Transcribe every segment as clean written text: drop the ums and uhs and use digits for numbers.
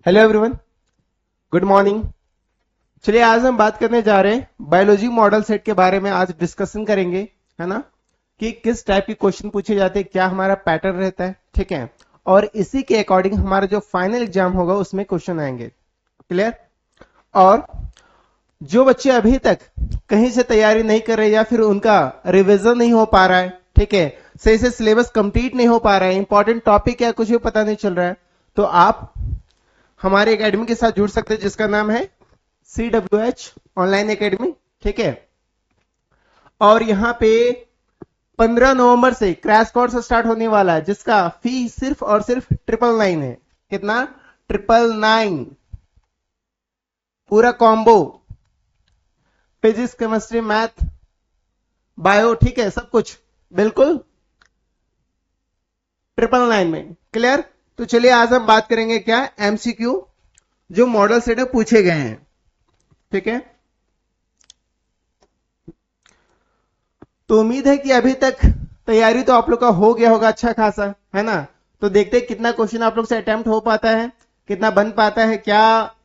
Hello everyone, good morning. चलिए आज हम बात करने जा रहे हैं बायोलॉजी मॉडल सेट के बारे में। आज डिस्कशन करेंगे, है ना, कि किस टाइप के क्वेश्चन पूछे जाते हैं, क्या हमारा पैटर्न रहता है, ठीक है। और इसी के अकॉर्डिंग हमारा जो फाइनल एग्जाम होगा उसमें क्वेश्चन आएंगे। क्लियर। और जो बच्चे अभी तक कहीं से तैयारी नहीं कर रहे या फिर उनका रिविजन नहीं हो पा रहा है, ठीक है, सही से सिलेबस कंप्लीट नहीं हो पा रहा है, इंपॉर्टेंट टॉपिक या कुछ भी पता नहीं चल रहा है, तो आप हमारे एकेडमी के साथ जुड़ सकते हैं जिसका नाम है CWH ऑनलाइन एकेडमी, ठीक है। और यहाँ पे 15 नवंबर से क्रैश कोर्स स्टार्ट होने वाला है जिसका फी सिर्फ और सिर्फ 999 है। कितना? 999। पूरा combo, physics, chemistry, math, bio, ठीक है, सब कुछ बिल्कुल 999 में। क्लियर। तो चलिए आज हम बात करेंगे क्या, MCQ जो मॉडल सेट में पूछे गए हैं, ठीक है। तो उम्मीद है कि अभी तक तैयारी तो आप लोग का हो गया होगा अच्छा खासा, है ना। तो देखते हैं कितना क्वेश्चन आप लोग से अटेम्प्ट हो पाता है, कितना बन पाता है, क्या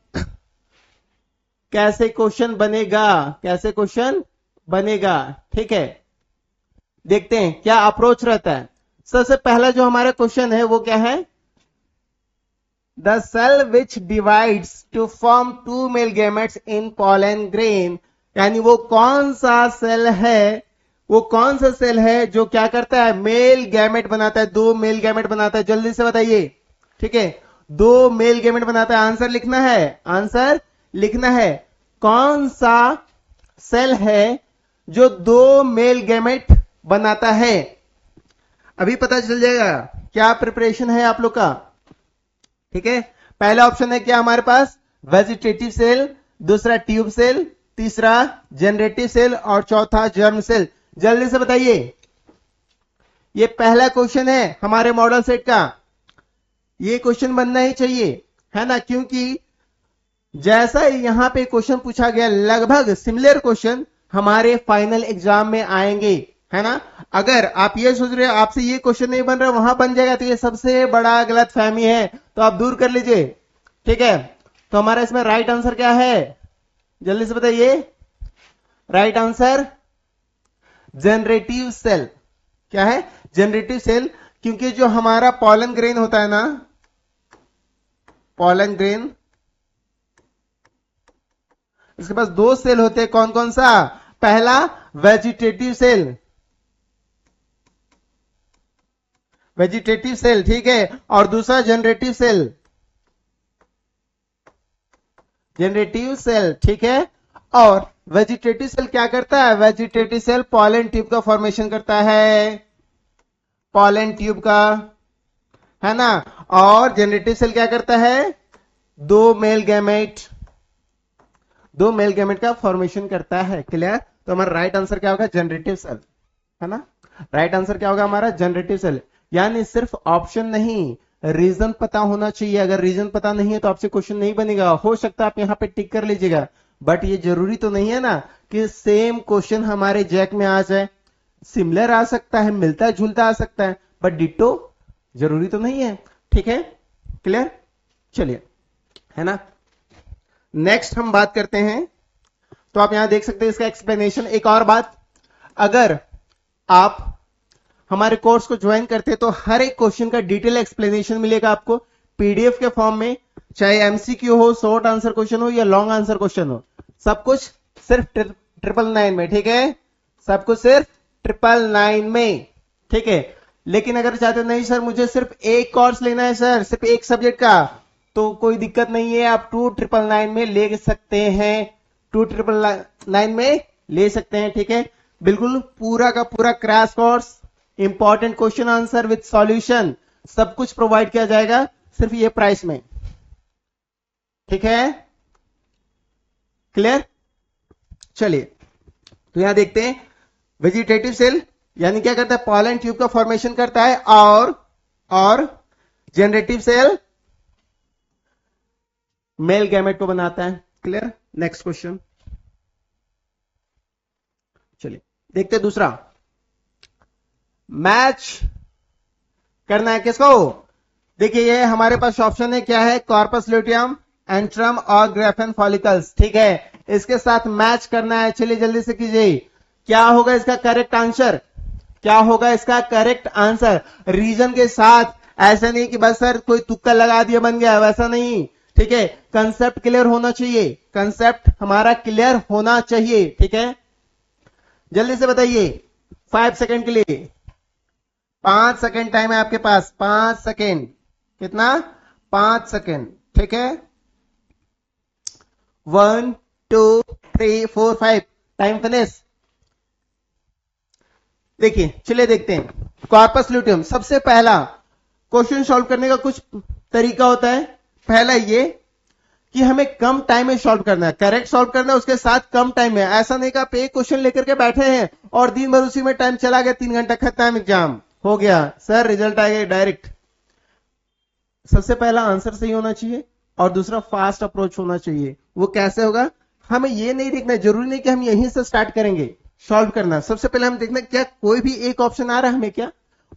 कैसे क्वेश्चन बनेगा, कैसे क्वेश्चन बनेगा, ठीक है। देखते हैं क्या अप्रोच रहता है। सबसे पहला जो हमारा क्वेश्चन है वो क्या है, the cell which divides to form two male gametes in pollen grain, यानी वो कौन सा सेल है, वो कौन सा सेल है जो क्या करता है, मेल गैमेट बनाता है, दो मेल गैमेट बनाता है। जल्दी से बताइए, ठीक है, दो मेल गैमेट बनाता है। आंसर लिखना है, आंसर लिखना है। कौन सा सेल है जो दो मेल गैमेट बनाता है, अभी पता चल जाएगा। क्या प्रिपरेशन है आप लोग का, ठीक है। पहला ऑप्शन है क्या हमारे पास, वेजिटेटिव सेल, दूसरा ट्यूब सेल, तीसरा जनरेटिव सेल और चौथा जर्म सेल। जल्दी से बताइए। ये पहला क्वेश्चन है हमारे मॉडल सेट का, ये क्वेश्चन बनना ही चाहिए, है ना, क्योंकि जैसा यहां पे क्वेश्चन पूछा गया लगभग सिमिलर क्वेश्चन हमारे फाइनल एग्जाम में आएंगे, है ना। अगर आप ये सोच रहे हो आपसे ये क्वेश्चन नहीं बन रहा वहां बन जाएगा, तो ये सबसे बड़ा गलत फहमी है, तो आप दूर कर लीजिए, ठीक है। तो हमारा इसमें राइट आंसर क्या है, जल्दी से बताइए। Right answer generative cell. क्या है, जनरेटिव सेल। क्योंकि जो हमारा पॉलन ग्रेन होता है ना, पॉलन ग्रेन, इसके पास दो सेल होते हैं। कौन कौन सा, पहला वेजिटेटिव सेल, वेजिटेटिव सेल, ठीक है, और दूसरा जनरेटिव सेल, जनरेटिव सेल, ठीक है। और वेजिटेटिव सेल क्या करता है, वेजिटेटिव सेल पॉलन ट्यूब का फॉर्मेशन करता है, पॉलन ट्यूब का, है ना। और जनरेटिव सेल क्या करता है, दो मेल गैमेट, दो मेल गैमेट का फॉर्मेशन करता है। क्लियर। तो हमारा राइट आंसर क्या होगा, जनरेटिव सेल, है ना। राइट आंसर क्या होगा हमारा, जनरेटिव सेल। यानी सिर्फ ऑप्शन नहीं, रीजन पता होना चाहिए। अगर रीजन पता नहीं है तो आपसे क्वेश्चन नहीं बनेगा। हो सकता है आप यहां पे टिक कर लीजिएगा, बट ये जरूरी तो नहीं है ना कि सेम क्वेश्चन हमारे जैक में आ जाए। सिमिलर आ सकता है, मिलता जुलता आ सकता है, बट डिट्टो जरूरी तो नहीं है, ठीक है। क्लियर। चलिए, है ना। नेक्स्ट हम बात करते हैं, तो आप यहां देख सकते हैं इसका एक्सप्लेनेशन। एक और बात, अगर आप हमारे कोर्स को ज्वाइन करते हैं तो हर एक क्वेश्चन का डिटेल एक्सप्लेनेशन मिलेगा आपको पीडीएफ के फॉर्म में, चाहे एमसीक्यू हो, शॉर्ट आंसर क्वेश्चन हो या लॉन्ग आंसर क्वेश्चन हो, सब कुछ सिर्फ 999 में, ठीक है। सब कुछ सिर्फ 999 में, ठीक है। लेकिन अगर चाहते हो नहीं सर मुझे सिर्फ एक कोर्स लेना है सर, सिर्फ एक सब्जेक्ट का, तो कोई दिक्कत नहीं है, आप 2999 में ले सकते हैं, 2999 में ले सकते हैं, ठीक है। बिल्कुल पूरा का पूरा crash course, important question answer with solution, सब कुछ प्रोवाइड किया जाएगा सिर्फ ये प्राइस में, ठीक है। क्लियर। चलिए, तो यहां देखते हैं, वेजिटेटिव सेल यानी क्या करता है, पॉलन ट्यूब का फॉर्मेशन करता है, और जनरेटिव सेल मेल गैमेट को बनाता है। क्लियर। नेक्स्ट क्वेश्चन, चलिए देखते हैं दूसरा। मैच करना है किसको, देखिए ये हमारे पास ऑप्शन है, क्या है, कॉर्पस ल्यूटियम, एंट्रम और ग्रेफेन फॉलिकल्स। ठीक है, इसके साथ मैच करना है। चलिए जल्दी से कीजिए, क्या होगा इसका करेक्ट आंसर, क्या होगा इसका करेक्ट आंसर रीजन के साथ। ऐसा नहीं कि बस सर कोई तुक्का लगा दिया बन गया, वैसा नहीं। ठीक है, कंसेप्ट क्लियर होना चाहिए, कंसेप्ट हमारा क्लियर होना चाहिए। ठीक है, जल्दी से बताइए, 5 सेकेंड के लिए, 5 सेकेंड टाइम है आपके पास, 5 सेकेंड, कितना, 5 सेकेंड। ठीक है, 1 2 3 4 5, टाइम फिनिश। देखिए चलिए देखते हैं, कॉर्पस ल्यूटियम सबसे पहला क्वेश्चन सॉल्व करने का कुछ तरीका होता है। पहला ये कि हमें कम टाइम में सॉल्व करना है, करेक्ट सॉल्व करना है, उसके साथ कम टाइम में। ऐसा नहीं कि आप एक क्वेश्चन लेकर के बैठे हैं और दिन भर उसी में टाइम चला गया, 3 घंटा खत्म, एग्जाम हो गया सर, रिजल्ट आएगा डायरेक्ट। सबसे पहला आंसर सही होना चाहिए और दूसरा फास्ट अप्रोच होना चाहिए। वो कैसे होगा, हमें ये नहीं देखना, जरूरी नहीं कि हम यहीं से स्टार्ट करेंगे सॉल्व करना। सबसे पहले हम देखना क्या कोई भी एक ऑप्शन आ रहा है हमें, क्या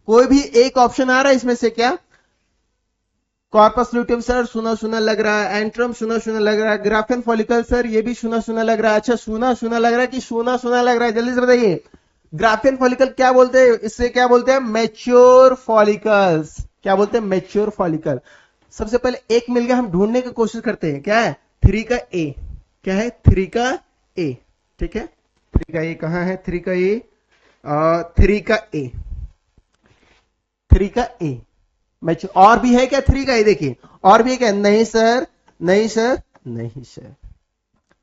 कोई भी एक ऑप्शन आ रहा है इसमें से, क्या कॉर्पस ल्यूटियम सर सुना सुना लग रहा है, एंट्रम सुना सुना लग रहा है, ग्राफेन फॉलिकल सर ये भी सुना सुना लग रहा है। अच्छा सुना सुना लग रहा है कि सुना सुना लग रहा है, जल्दी से बताइए। ग्राफेन फॉलिकल क्या बोलते हैं, इससे क्या बोलते हैं, मैच्योर फॉलिकल्स। क्या बोलते हैं, मैच्योर फॉलिकल। सबसे पहले एक मिल गया, हम ढूंढने की कोशिश करते हैं, क्या है, 3 का ए, क्या है, 3 का ए। ठीक है, 3 का ए कहां है, 3 का ए, 3 का ए, 3 का ए मैच। और भी है क्या 3 का ए, देखिए और भी है क्या, नहीं सर, नहीं सर, नहीं सर।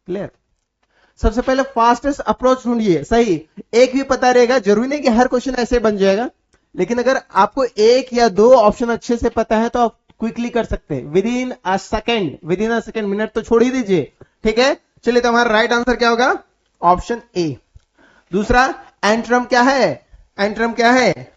क्लियर, सबसे पहले फास्टेस्ट अप्रोच ढूंढिए। सही, एक भी पता रहेगा, जरूरी नहीं कि हर क्वेश्चन ऐसे बन जाएगा, लेकिन अगर आपको एक या दो ऑप्शन अच्छे से पता है तो आप क्विकली कर सकते हैं, with in a second, with in a second, minute तो छोड़ ही दीजिए। ठीक है, चलिए तो हमारा राइट आंसर क्या होगा, ऑप्शन ए। दूसरा, एंट्रम क्या है, एंट्रम क्या है,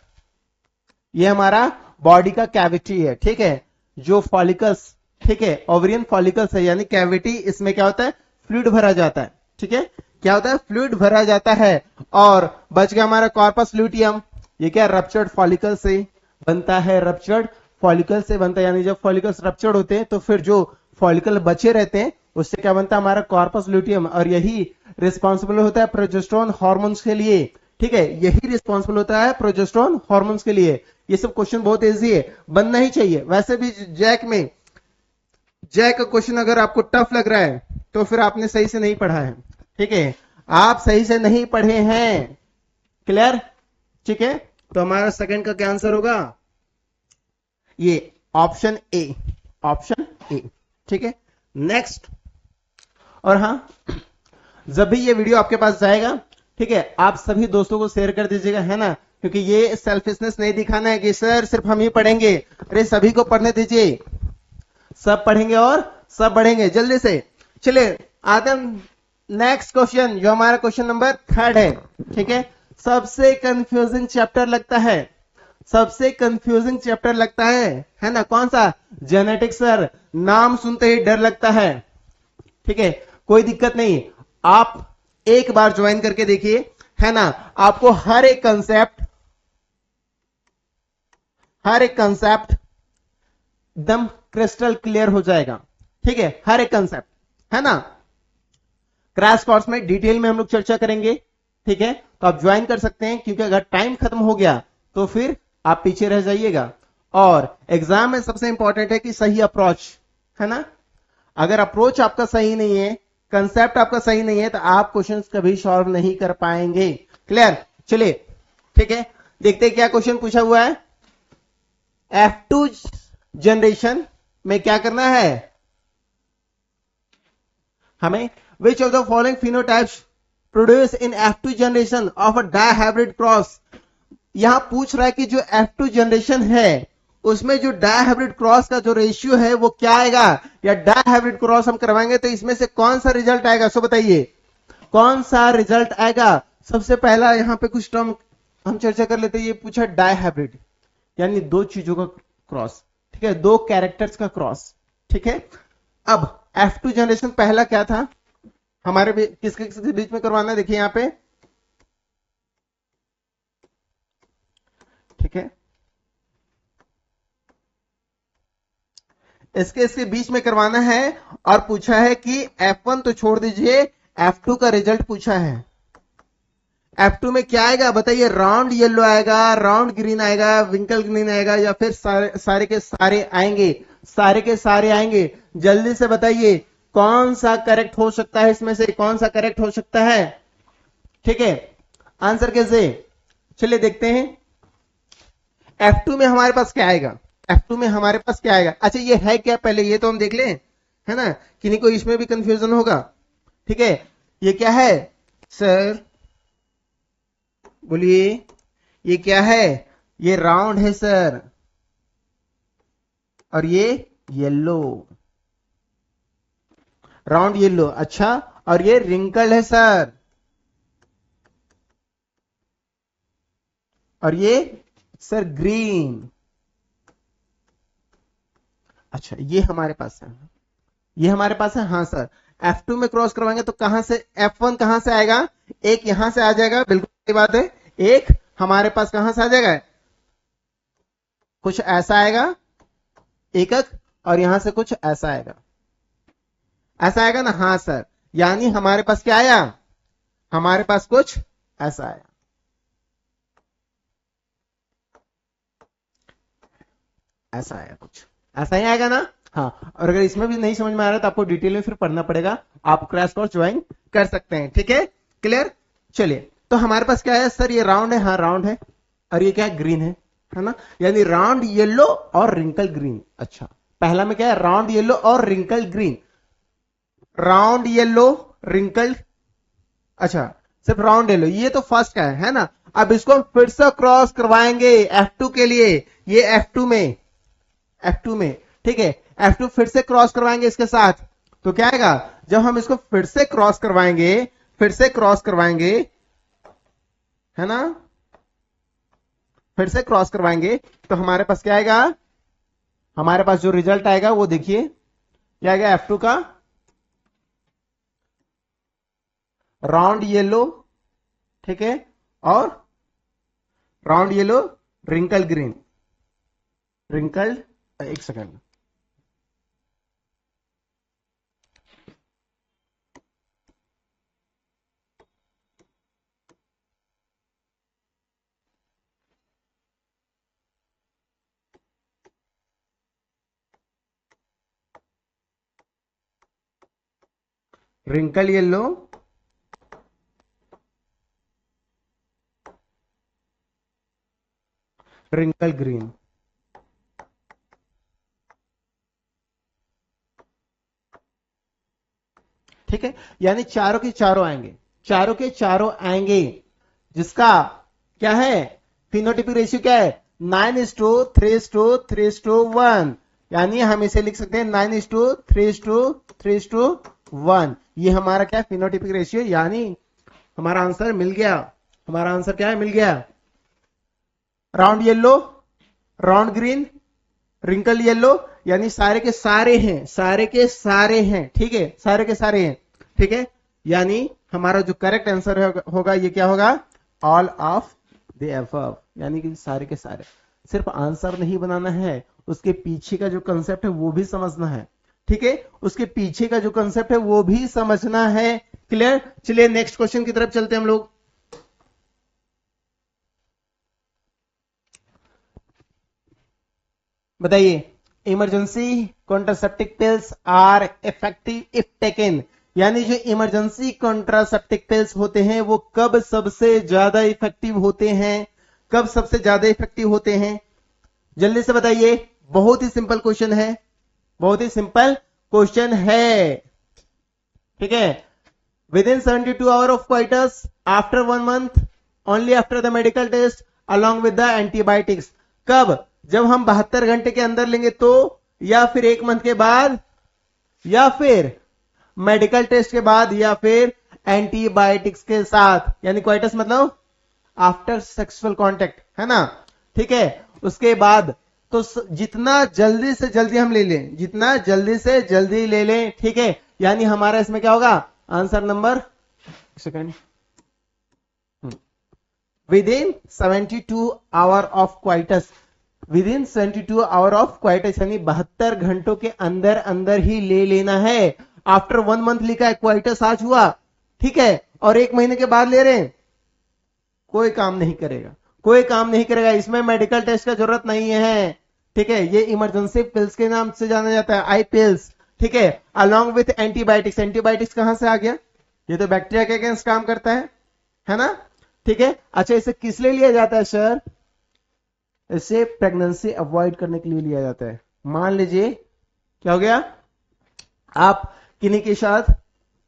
ये हमारा बॉडी का कैविटी है। ठीक है, जो फॉलिकल्स, ठीक है, ओवरियन फॉलिकल्स है, यानी कैविटी, इसमें क्या होता है, फ्लूइड भरा जाता है। ठीक है, क्या होता है, फ्लूइड भरा जाता है। और बच गया हमारा कॉर्पस ल्यूटियम, ये क्या रप्चर्ड फॉलिकल से बनता है, रप्चर्ड फॉलिकल से बनता है, यानी जब फॉलिकल्स रप्चर्ड होते हैं तो फिर जो फॉलिकल बचे रहते हैं उससे क्या बनता है, हमारा कॉर्पस ल्यूटियम। और यही रिस्पॉन्सिबल होता है प्रोजेस्टेरोन हार्मोन्स के लिए। ठीक है, यही रिस्पॉन्सिबल होता है प्रोजेस्टेरोन हार्मोन्स के लिए। ये सब क्वेश्चन बहुत इजी है, बनना ही चाहिए। वैसे भी जैक में, जैक का क्वेश्चन अगर आपको टफ लग रहा है तो फिर आपने सही से नहीं पढ़ा है। ठीक है, आप सही से नहीं पढ़े हैं। क्लियर, ठीक है, तो हमारा सेकंड का क्या आंसर होगा, ये ऑप्शन ए, ऑप्शन ए। ठीक है, नेक्स्ट। और हाँ, जब भी ये वीडियो आपके पास जाएगा, ठीक है, आप सभी दोस्तों को शेयर कर दीजिएगा, है ना, क्योंकि ये सेल्फिशनेस नहीं दिखाना है कि सर सिर्फ हम ही पढ़ेंगे। अरे सभी को पढ़ने दीजिए, सब पढ़ेंगे और सब बढ़ेंगे। जल्दी से चलिए आते हैं नेक्स्ट क्वेश्चन, जो हमारा क्वेश्चन नंबर 3 है। ठीक है, सबसे कंफ्यूजिंग चैप्टर लगता है, सबसे कंफ्यूजिंग चैप्टर लगता है ना, कौन सा, जेनेटिक्स सर, नाम सुनते ही डर लगता है। ठीक है, कोई दिक्कत नहीं, आप एक बार ज्वाइन करके देखिए, है ना, आपको हर एक कंसेप्ट, हर एक कंसेप्ट एकदम क्रिस्टल क्लियर हो जाएगा। ठीक है, हर एक कंसेप्ट, है ना, क्रैश कोर्स में डिटेल में हम लोग चर्चा करेंगे। ठीक है, तो आप ज्वाइन कर सकते हैं, क्योंकि अगर टाइम खत्म हो गया तो फिर आप पीछे रह जाइएगा। और एग्जाम में सबसे इंपॉर्टेंट है कि सही अप्रोच, है ना, अगर अप्रोच आपका सही नहीं है, कंसेप्ट आपका सही नहीं है, तो आप क्वेश्चंस कभी सॉल्व नहीं कर पाएंगे। क्लियर, चलिए ठीक है, देखते हैं क्या क्वेश्चन पूछा हुआ है। F2 जनरेशन में क्या करना है हमें, विच of the following phenotypes produce in F2 generation of a dihybrid cross. यहां पूछ रहा है कि जो F2 जनरेशन है उसमें जो डायहाइब्रिड क्रॉस का जो रेशियो है वो क्या आएगा, या डायहाइब्रिड क्रॉस हम करवाएंगे तो इसमें से कौन सा रिजल्ट आएगा, सो बताइए कौन सा रिजल्ट आएगा। सबसे पहला यहां पे कुछ टर्म हम चर्चा कर लेते हैं। ये पूछा डायहाइब्रिड, यानी दो चीजों का क्रॉस। ठीक है, दो कैरेक्टर्स का क्रॉस। ठीक है, अब F2 जनरेशन पहला क्या था हमारे किसके किसके बीच में करवाना है, देखिए यहां पे। ठीक है, इसके इसके बीच में करवाना है और पूछा है कि F1 तो छोड़ दीजिए, F2 का रिजल्ट पूछा है। F2 में क्या आएगा बताइए? राउंड येलो आएगा, राउंड ग्रीन आएगा, विंकल ग्रीन आएगा, या फिर सारे के सारे आएंगे? सारे के सारे आएंगे। जल्दी से बताइए कौन सा करेक्ट हो सकता है, इसमें से कौन सा करेक्ट हो सकता है? ठीक है, आंसर कैसे? चलिए देखते हैं। F2 में हमारे पास क्या आएगा? F2 में हमारे पास क्या आएगा? अच्छा ये है क्या, पहले ये तो हम देख लें, है ना, किन्हीं को इसमें भी कंफ्यूजन होगा। ठीक है, ये क्या है सर? बोलिए, ये क्या है? ये राउंड है सर, और ये येलो, राउंड येलो। अच्छा, और ये रिंकल है सर, और ये सर ग्रीन। अच्छा ये हमारे पास है, ये हमारे पास है। हाँ सर, F2 में क्रॉस करवाएंगे तो कहां से F1 कहां से आएगा? एक यहां से आ जाएगा, बिल्कुल सही बात है। एक हमारे पास कहां से आ जाएगा? कुछ ऐसा आएगा एकक, और यहां से कुछ ऐसा आएगा, ऐसा आएगा ना? हाँ सर, यानी हमारे पास क्या आया? हमारे पास कुछ ऐसा आया, ऐसा आया, कुछ ऐसा ही आएगा ना? हाँ, और अगर इसमें भी नहीं समझ में आ रहा तो आपको डिटेल में फिर पढ़ना पड़ेगा, आप क्रैश कोर्स ज्वाइन कर सकते हैं। ठीक है, क्लियर? चलिए, तो हमारे पास क्या है सर? ये राउंड है, हाँ राउंड है, और ये क्या है? ग्रीन है ना, यानी राउंड येलो और रिंकल ग्रीन। अच्छा, पहला में क्या है? राउंड येलो और wrinkle green, round yellow wrinkle, अच्छा सिर्फ राउंड येलो, ये तो फर्स्ट का है ना। अब इसको हम फिर से क्रॉस करवाएंगे F2 के लिए, ये F2 में, F2 में, ठीक है, F2 फिर से क्रॉस करवाएंगे इसके साथ, तो क्या आएगा? जब हम इसको फिर से क्रॉस करवाएंगे, फिर से क्रॉस करवाएंगे, है ना, फिर से क्रॉस करवाएंगे, तो हमारे पास क्या आएगा? हमारे पास जो रिजल्ट आएगा वो देखिए, क्या आएगा? F2 का राउंड येलो, ठीक है, और round yellow wrinkle green, wrinkle, एक second, wrinkle yellow, wrinkle green. ठीक है, यानी चारों के चारों आएंगे, चारों के चारों आएंगे, जिसका क्या है? फिनोटिपिक रेशियो क्या है? 9:3:3:1, यानी हम इसे लिख सकते हैं 9:3:3:1। ये हमारा क्या है? फिनोटिपिक रेशियो, यानी हमारा आंसर मिल गया। हमारा आंसर क्या है? मिल गया। Round yellow, round green, wrinkle yellow, यानी सारे के सारे हैं, सारे के सारे हैं, ठीक है, सारे के सारे हैं, ठीक है, यानी हमारा जो करेक्ट आंसर होगा ये क्या होगा? ऑल ऑफ द अबव, यानी कि सारे के सारे। सिर्फ आंसर नहीं बनाना है, उसके पीछे का जो कंसेप्ट है वो भी समझना है। ठीक है, उसके पीछे का जो कंसेप्ट है वो भी समझना है। क्लियर? चलिए नेक्स्ट क्वेश्चन की तरफ चलते हैं हम लोग। बताइए, emergency contraceptive pills are effective if taken, यानी जो इमरजेंसी कॉन्ट्रासेप्टिव पिल्स होते हैं वो कब सबसे ज्यादा इफेक्टिव होते हैं? कब सबसे ज्यादा इफेक्टिव होते हैं? जल्दी से बताइए, बहुत ही सिंपल क्वेश्चन है, बहुत ही सिंपल क्वेश्चन है। ठीक है, within 72 hour of coitus, after 1 month, only after the medical test along with the antibiotics. कब? जब हम 72 घंटे के अंदर लेंगे तो, या फिर 1 month के बाद, या फिर मेडिकल टेस्ट के बाद, या फिर एंटीबायोटिक्स के साथ, यानी क्वाइटस मतलब आफ्टर सेक्सुअल कॉन्टेक्ट, है ना। ठीक है, उसके बाद तो जितना जल्दी से जल्दी हम ले लें, जितना जल्दी से जल्दी ले लें, ठीक है, यानी हमारा इसमें क्या होगा? Answer number, second, with in 72 hour of coitus, with in 72 hour of coitus, यानी 72 घंटों के अंदर अंदर ही ले लेना है। आफ्टर 1 मंथ लिखा है, क्वाइटस आज हुआ, ठीक है, और 1 महीने के बाद ले रहे हैं, कोई काम नहीं करेगा, कोई काम नहीं करेगा, इसमें मेडिकल टेस्ट का जरूरत नहीं है, ठीक है। ये इमरजेंसी पिल्स के नाम से जाना जाता है, आई पिल्स, ठीक है, अलॉन्ग विथ एंटीबायोटिक्स। एंटीबायोटिक्स कहां से आ गया, ये तो बैक्टीरिया के अगेंस्ट काम करता है ना, ठीक है। अच्छा, इसे किस लिए लिया जाता है सर, इसे प्रेगनेंसी अवॉइड करने के लिए लिया जाता है। मान लीजिए क्या हो गया, आप किन्हीं के साथ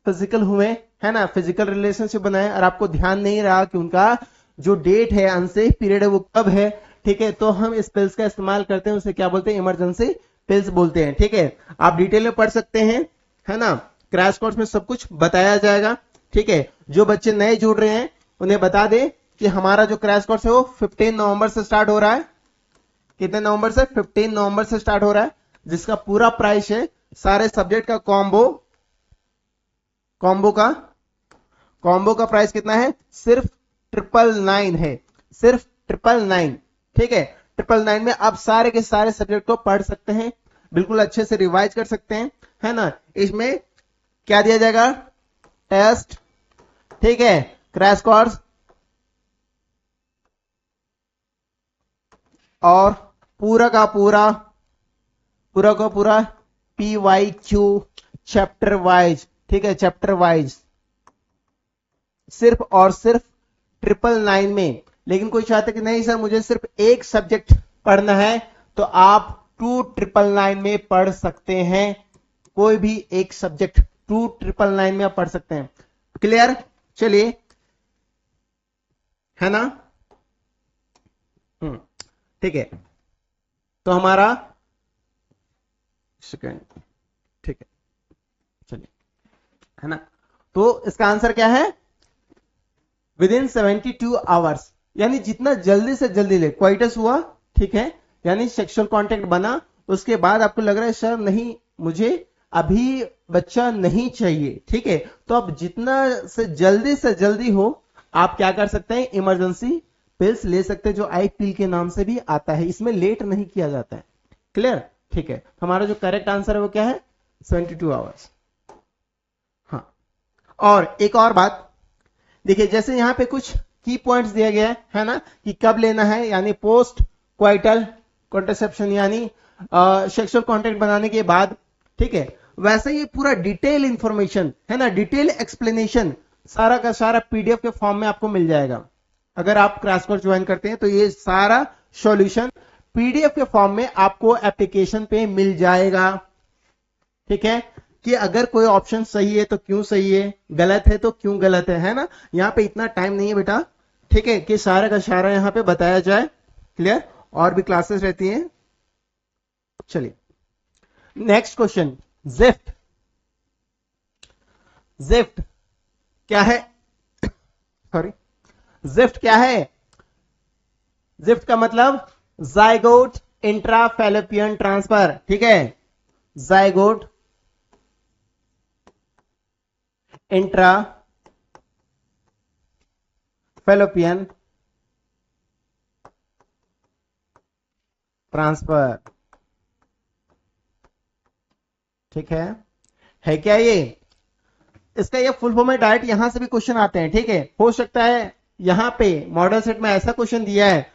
फिजिकल हुए, है ना, फिजिकल रिलेशनशिप बनाए और आपको ध्यान नहीं रहा कि उनका जो डेट है, अनसेफ पीरियड है, वो कब है, ठीक है, तो हम इस पिल्स का इस्तेमाल करते हैं, उसे क्या बोलते हैं, इमरजेंसी पिल्स बोलते हैं, ठीक है। आप डिटेल में पढ़ सकते हैं, है ना, क्रैश कोर्स में सब कुछ बताया जाएगा, ठीक है। जो बच्चे नए जुड़ रहे हैं उन्हें बता दें कि हमारा जो क्रैश कोर्स है वो 15 नवंबर से स्टार्ट हो रहा है। कितने नवंबर से, 15 नवंबर से स्टार्ट हो रहा है, जिसका पूरा प्राइस है सारे सब्जेक्ट का कॉम्बो का प्राइस कितना है, सिर्फ 999 है, सिर्फ 999, ठीक है। 999 में आप सारे के सारे सब्जेक्ट को पढ़ सकते हैं, बिल्कुल अच्छे से रिवाइज कर सकते हैं, है ना। इसमें क्या दिया जाएगा, टेस्ट, ठीक है, क्रैश कोर्स और पूरा का पूरा PYQ चैप्टर वाइज, ठीक है, चैप्टर वाइज, सिर्फ और सिर्फ 999 में। लेकिन कोई चाहते कि नहीं सर मुझे सिर्फ एक सब्जेक्ट पढ़ना है, तो आप 2999 में पढ़ सकते हैं, कोई भी एक सब्जेक्ट 2999 में आप पढ़ सकते हैं। क्लियर, चलिए, है ना, ठीक है। तो हमारा सेकेंड, ठीक है, चलिए, है ना। तो इसका आंसर क्या है, विद इन 72 आवर्स, यानी जितना जल्दी से जल्दी ले, क्वाइटस हुआ, ठीक है, यानी सेक्सुअल कांटेक्ट बना, उसके बाद आपको लग रहा है सर नहीं मुझे अभी बच्चा नहीं चाहिए, ठीक है, तो आप जितना से जल्दी हो आप क्या कर सकते हैं, इमरजेंसी पिल्स ले सकते हैं, जो आई पिल के नाम से भी आता है, इसमें लेट नहीं किया जाता है। क्लियर, ठीक है। हमारा जो करेक्ट आंसर है वो क्या है, 72 आवर्स। हाँ, और एक और बात देखिए, जैसे यहां पे कुछ की पॉइंट्स दिया गया है ना, कि कब लेना है, यानी पोस्ट क्वाइटल कॉन्ट्रासेप्शन, यानी सेक्सुअल कांटेक्ट बनाने के बाद, ठीक है। वैसे ये पूरा डिटेल इंफॉर्मेशन है ना, डिटेल एक्सप्लेनेशन सारा का सारा पीडीएफ के फॉर्म में आपको मिल जाएगा। अगर आप क्रैश कोर्स ज्वाइन करते हैं तो ये सारा सॉल्यूशन पीडीएफ के फॉर्म में आपको एप्लीकेशन पे मिल जाएगा, ठीक है, कि अगर कोई ऑप्शन सही है तो क्यों सही है, गलत है तो क्यों गलत है ना। यहां पे इतना टाइम नहीं है बेटा, ठीक है, कि सारा का सारा यहां पे बताया जाए। क्लियर, और भी क्लासेस रहती हैं। चलिए नेक्स्ट क्वेश्चन, जिफ्ट। जिफ्ट क्या है, सॉरी, जिफ्ट क्या है, जिफ्ट का मतलब जाइगोट इंट्राफैलोपियन ट्रांसफर, ठीक है, जाइगोट इंट्रा फैलोपियन ट्रांसफर, ठीक है क्या ये, इसका ये फुल फॉर्म है, डायरेक्ट यहां से भी क्वेश्चन आते हैं, ठीक है। हो सकता है यहां पे मॉडल सेट में ऐसा क्वेश्चन दिया है,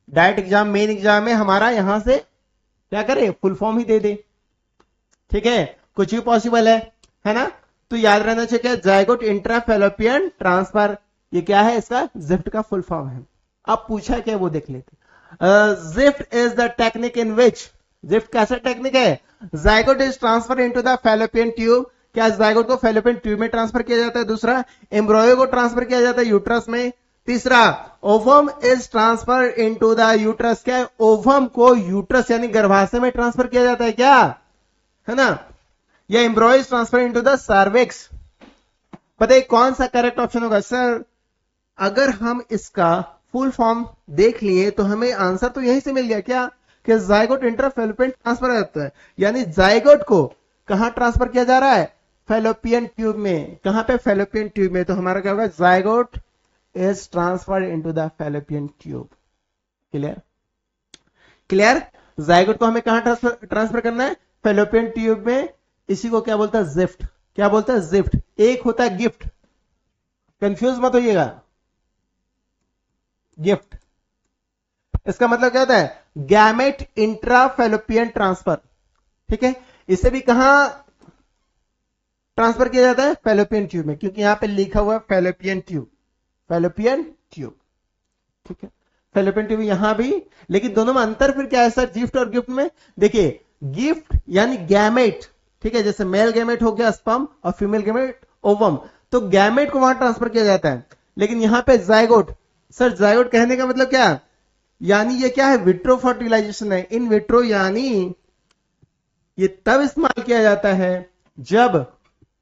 डायरेक्ट एग्जाम मेन एग्जाम में हमारा यहां से क्या करे, फुल फॉर्म ही दे दे, ठीक है, कुछ भी पॉसिबल है ना। तो याद रहना चाहिए जाइगोट इंट्राफैलोपियन ट्रांसफर, ये क्या है, इसका जिफ्ट का फुल फॉर्म है। अब पूछा क्या वो देख लेते। Gift is the technique in which, gift कैसा टेक्निक है, zygote is transfer into the fallopian tube, क्या जाइगोट को फैलोपियन ट्यूब में ट्रांसफर किया जाता है, दूसरा एम्ब्रॉयो को ट्रांसफर किया जाता है यूट्रस में, तीसरा ovum is transfer into the uterus, क्या ओवम को यूट्रस यानी गर्भाशय में ट्रांसफर किया जाता है क्या, है ना, या embryo is transfer into the cervix. बताइए कौन सा करेक्ट ऑप्शन होगा सर। अगर हम इसका फुल फॉर्म देख लिए तो हमें आंसर तो यहीं से मिल गया, क्या कि जाइगोट इंट्राफैलोपियन ट्रांसफर होता है, यानी जाइगोट को कहां ट्रांसफर किया जा रहा है, फैलोपियन ट्यूब में, कहां पे, फैलोपियन ट्यूब में। तो हमारा क्या होगा, zygote is transferred into the fallopian tube. Clear, clear. Zygote को हमें कहां ट्रांसफर करना है, फैलोपियन ट्यूब में। इसी को क्या बोलता है, जिफ्ट। क्या बोलता है, जिफ्ट। एक होता है गिफ्ट, कंफ्यूज मत होइएगा, गिफ्ट इसका मतलब क्या होता है, गैमेट इंट्रा फैलोपियन ट्रांसफर। ठीक है, इसे भी कहां ट्रांसफर किया जाता है, फैलोपियन ट्यूब में, क्योंकि यहां पे लिखा हुआ है फैलोपियन ट्यूब, फैलोपियन ट्यूब। ठीक है, फैलोपियन ट्यूब यहां भी, लेकिन दोनों में अंतर फिर क्या है सर, गिफ्ट और गिफ्ट में। देखिए गिफ्ट यानी गैमेट, ठीक है, जैसे मेल गैमेट हो गया स्पर्म और फीमेल गैमेट ओवम, तो गैमेट को वहां ट्रांसफर किया जाता है। लेकिन यहां पे जाइगोट, सर जाइगोट कहने का मतलब क्या, यानी ये क्या है, विट्रो फर्टिलाइजेशन है। इन विट्रो यानी ये तब इस्तेमाल किया जाता है जब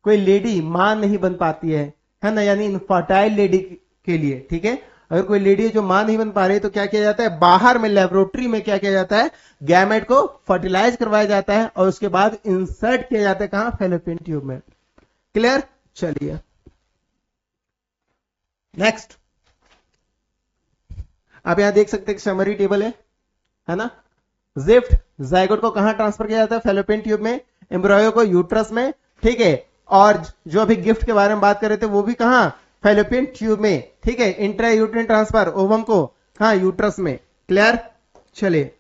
कोई लेडी मां नहीं बन पाती है ना, यानी इनफर्टाइल लेडी के लिए। ठीक है, अगर कोई लेडी है जो मां नहीं बन पा रही है, तो क्या किया जाता है, बाहर में लेबोरेटरी में क्या किया जाता है, गैमेट को फर्टिलाइज करवाया जाता है और उसके बाद इंसर्ट किया जाता है कहां, फैलोपियन ट्यूब में। क्लियर, चलिए नेक्स्ट। आप यहां देख सकते हैं समरी टेबल है ना। जिफ्ट, जाइगोट को कहां ट्रांसफर किया जाता है, फैलोपियन ट्यूब में। एम्ब्रॉयो को यूट्रस में। ठीक है, और जो अभी गिफ्ट के बारे में बात कर रहे थे वो भी कहां, फैलोपियन ट्यूब में। ठीक है, इंट्रा यूट्रिन ट्रांसफर ओवम को कहां, यूट्रस में। क्लियर, चलिए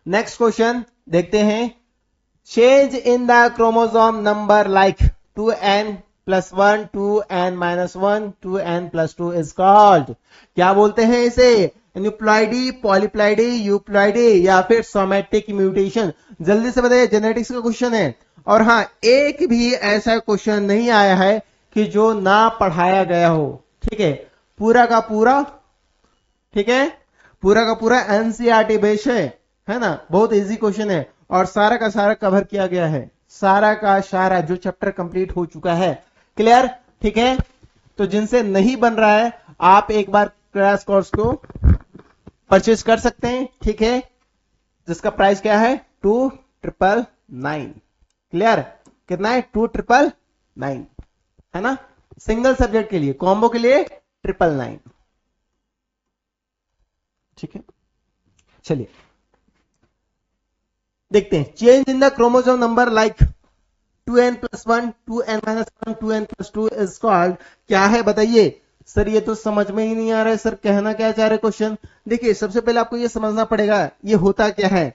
नेक्स्ट क्वेश्चन देखते हैं। Change in the chromosome number like 2n+1 2n-1 2n+2 is called. क्या बोलते हैं इसे, एन्यूप्लॉइडी, पॉलीप्लॉइडी, यूप्लॉइडी या फिर सोमैटिक म्यूटेशन। जल्दी से बताइए, जेनेटिक्स का क्वेश्चन है। और हां, एक भी ऐसा क्वेश्चन नहीं आया है कि जो ना पढ़ाया गया हो। ठीक है, पूरा का पूरा, ठीक है, पूरा का पूरा एनसीईआरटी बेस है ना, बहुत इजी क्वेश्चन है और सारा का सारा कवर किया गया है, सारा का सारा जो चैप्टर कंप्लीट हो चुका है। क्लियर, ठीक है, तो जिनसे नहीं बन रहा है आप एक बार क्रैश कोर्स को परचेज कर सकते हैं। ठीक है, जिसका प्राइस क्या है, 2999। क्लियर, कितना है, 2999 है ना, सिंगल सब्जेक्ट के लिए, कॉम्बो के लिए 999। ठीक है, चलिए देखते हैं। Change in the chromosome number like 2n+1 2n-1 2n+2 is called. क्या है बताइए सर, ये तो समझ में ही नहीं आ रहा है सर, कहना क्या चाह रहे क्वेश्चन। देखिए सबसे पहले आपको ये समझना पड़ेगा ये होता क्या है।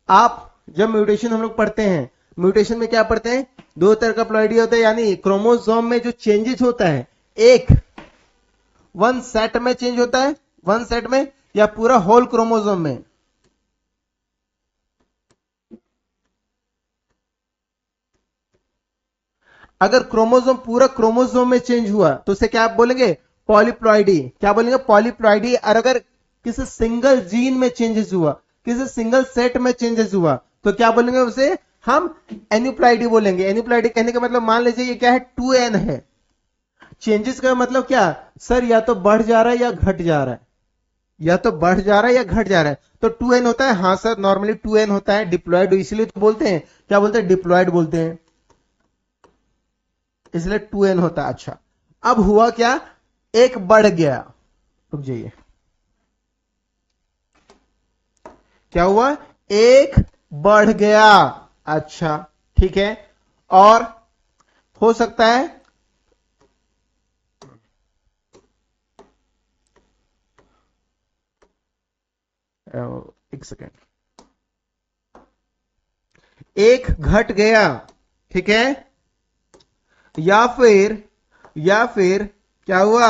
आप जब म्यूटेशन हम लोग पढ़ते हैं, म्यूटेशन में क्या पढ़ते हैं, दो तरह का प्लॉइडी होता है, यानी क्रोमोसोम में जो चेंजेस होता है, एक वन सेट में चेंज होता है, वन सेट में, या पूरा होल क्रोमोसोम में। अगर क्रोमोसोम पूरा क्रोमोसोम में चेंज हुआ तो उसे क्या आप बोलेंगे, पॉलीप्लॉइडी। क्या बोलेंगे, पॉलीप्लॉइडी। और अगर किसी सिंगल जीन में चेंजेस हुआ, किसी सिंगल सेट में चेंजेस हुआ, तो क्या बोलेंगे उसे, हम एन्यूप्लॉइडी बोलेंगे। एन्यूप्लॉइडी कहने का मतलब, मान लीजिए ये क्या है, 2n है। चेंजेस का मतलब क्या सर, या तो बढ़ जा रहा है या घट जा रहा है, या तो बढ़ जा रहा है या घट जा रहा है, तो 2n होता है। हाँ सर, नॉर्मली 2n होता है, डिप्लॉयड इसलिए तो बोलते हैं, क्या बोलते हैं, डिप्लॉयड बोलते हैं, इसलिए 2n होता है। अच्छा, अब हुआ क्या, एक बढ़ गया, रुक जाइए, क्या हुआ, एक बढ़ गया। अच्छा, ठीक है, और हो सकता है एक सेकेंड, एक घट गया, ठीक है, या फिर क्या हुआ,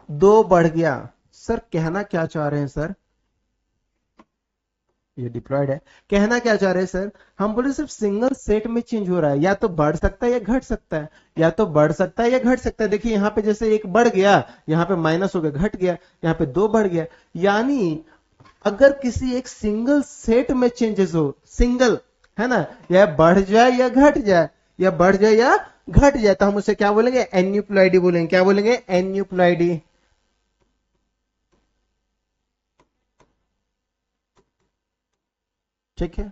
दो बढ़ गया। सर कहना क्या चाह रहे हैं सर, ये डिप्लॉयड है, कहना क्या चाह रहे हैं सर, हम बोले सिर्फ सिंगल सेट में चेंज हो रहा है, या तो बढ़ सकता है या घट सकता है, या तो बढ़ सकता है या घट सकता है। देखिए यहां पे जैसे एक बढ़ गया, यहां पे माइनस हो गया, घट गया, यहां पे दो बढ़ गया। यानी अगर किसी एक सिंगल सेट में चेंजेस हो, सिंगल है ना, या बढ़ जाए या घट जाए, या बढ़ जाए या घट जाए, तो हम उसे क्या बोलेंगे, एन्यूप्लॉइडी बोलेंगे। क्या बोलेंगे, एन्यूप्लॉइडी। ठीक है,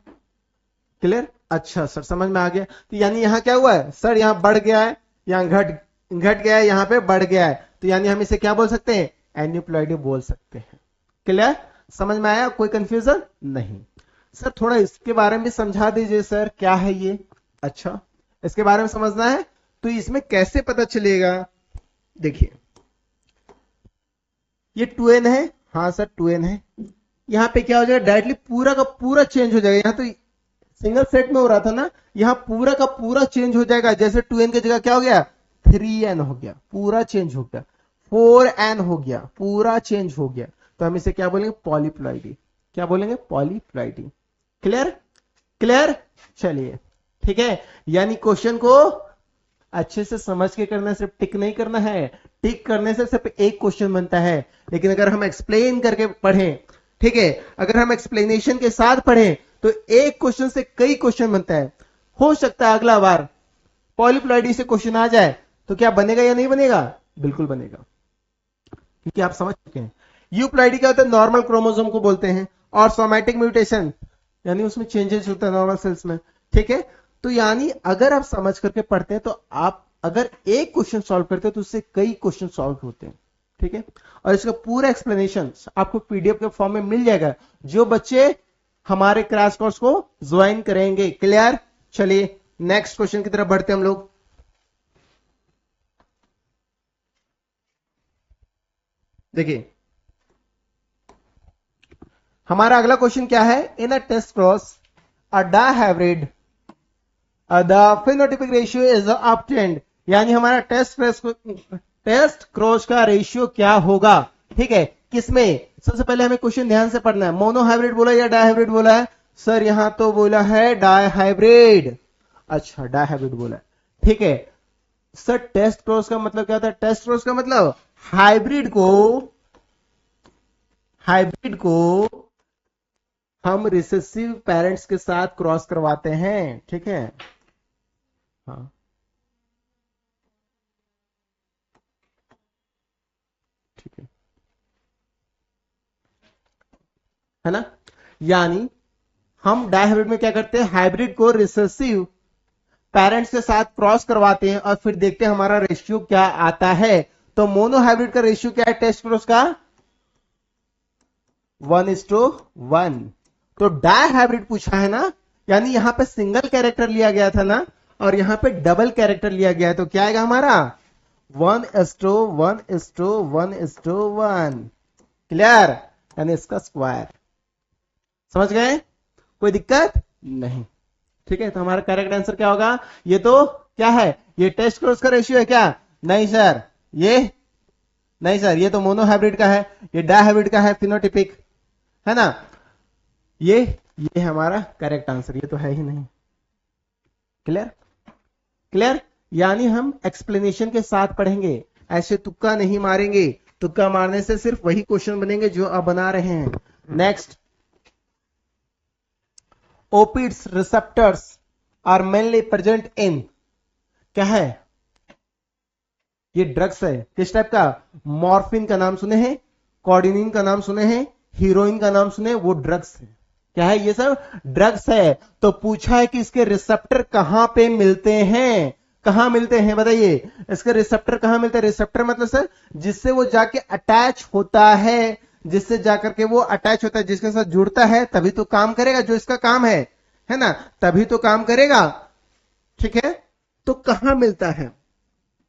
क्लियर। अच्छा सर, समझ में आ गया। तो यानी यहां क्या हुआ है सर, यहां बढ़ गया है, यहां घट घट गया है, यहां पे बढ़ गया है, तो यानी हम इसे क्या बोल सकते हैं, एन्यूप्लॉइडी बोल सकते हैं। क्लियर, समझ में आया, कोई कंफ्यूजन नहीं। सर थोड़ा इसके बारे में समझा दीजिए सर, क्या है ये। अच्छा, इसके बारे में समझना है, तो इसमें कैसे पता चलेगा। देखिए ये 2n है, हाँ सर 2n है, यहां पे क्या हो जाएगा, डायरेक्टली पूरा का पूरा चेंज हो जाएगा। यहां तो सिंगल सेट में हो रहा था ना, यहां पूरा का पूरा चेंज हो जाएगा। जैसे 2n की जगह क्या हो गया, 3n हो गया, पूरा चेंज हो गया। 4n हो गया, पूरा चेंज हो गया। तो हम इसे क्या बोलेंगे, पॉलीप्लॉइडी। क्या बोलेंगे, पॉलीप्लॉइडी। क्लियर, क्लियर, चलिए ठीक है। यानी क्वेश्चन को अच्छे से समझ के करना है, सिर्फ टिक नहीं करना है। टिक करने से सिर्फ एक क्वेश्चन बनता है, लेकिन अगर हम एक्सप्लेन करके पढ़ें, ठीक है, अगर हम एक्सप्लेनेशन के साथ पढ़ें तो एक क्वेश्चन से कई क्वेश्चन बनता है। हो सकता है अगला बार पॉलीप्लॉइडी से क्वेश्चन आ जाए, तो क्या बनेगा या नहीं बनेगा, बिल्कुल बनेगा, क्योंकि आप समझ चुके हैं। यूप्लॉइडी क्या होता है, नॉर्मल क्रोमोसोम को बोलते हैं, और सोमैटिक म्यूटेशन यानी उसमें चेंजेस होता है नॉर्मल सेल्स में, ठीक है। तो यानी अगर आप समझ करके पढ़ते हैं तो आप अगर एक क्वेश्चन सॉल्व करते हैं तो उससे कई क्वेश्चन सॉल्व होते हैं, ठीक है। और इसका पूरा एक्सप्लेनेशन आपको पीडीएफ के फॉर्म में मिल जाएगा, जो बच्चे हमारे क्रैश कोर्स को ज्वाइन करेंगे। क्लियर, चलिए नेक्स्ट क्वेश्चन की तरफ बढ़ते हैं हम लोग। देखिए हमारा अगला क्वेश्चन क्या है, in a test cross a dihybrid the phenotypic ratio is obtained. यानी हमारा टेस्ट क्रॉस का रेशियो क्या होगा, ठीक है, किसमें। सबसे पहले हमें क्वेश्चन ध्यान से पढ़ना है, मोनोहाइब्रिड बोला या डायहाइब्रिड बोला है, सर यहां तो बोला है डायहाइब्रिड। अच्छा डायहाइब्रिड बोला है, ठीक है। सर टेस्ट क्रॉस का मतलब क्या होता है, टेस्ट क्रॉस का मतलब हाइब्रिड को हम रिसेसिव पेरेंट्स के साथ क्रॉस करवाते हैं, ठीक है। हाँ ठीक है ना। यानी हम डायहाइब्रिड में क्या करते हैं, हाइब्रिड को रिसेसिव पेरेंट्स के साथ क्रॉस करवाते हैं और फिर देखते हैं हमारा रेशियो क्या आता है। तो मोनोहाइब्रिड का रेशियो क्या है टेस्ट क्रॉस का, 1:1। तो डायहाइब्रिड पूछा है ना, यानी यहां पे सिंगल कैरेक्टर लिया गया था ना, और यहां पे डबल कैरेक्टर लिया गया है, तो क्या आएगा हमारा 1:1:1:1। क्लियर, यानी इसका स्क्वायर। समझ गए, कोई दिक्कत नहीं, ठीक है। तो हमारा करेक्ट आंसर क्या होगा, ये तो क्या है, ये टेस्ट क्रॉस का रेशियो है क्या, नहीं सर, ये नहीं सर, ये तो मोनोहाइब्रिड का है, ये डायहाइब्रिड का है फिनोटिपिक, है ना। ये हमारा करेक्ट आंसर, ये तो है ही नहीं। क्लियर, क्लियर, यानी हम एक्सप्लेनेशन के साथ पढ़ेंगे, ऐसे तुक्का नहीं मारेंगे। तुक्का मारने से सिर्फ वही क्वेश्चन बनेंगे जो आप बना रहे हैं। Next, opioids receptors are mainly present in, क्या है, ये ड्रग्स है, किस टाइप का, मॉर्फिन का नाम सुने हैं, कॉर्डिनिन का नाम सुने हैं, हीरोइन का नाम सुने, वो ड्रग्स है। क्या है, ये सब ड्रग्स है। तो पूछा है कि इसके रिसेप्टर कहां पे मिलते हैं, कहां मिलते हैं बताइए, इसके रिसेप्टर कहां मिलते हैं। रिसेप्टर मतलब सर जिससे वो जाके अटैच होता है, जिससे जाकर के वो अटैच होता है, जिसके साथ जुड़ता है, तभी तो काम करेगा, जो इसका काम है ना, तभी तो काम करेगा, ठीक है। तो कहां मिलता है,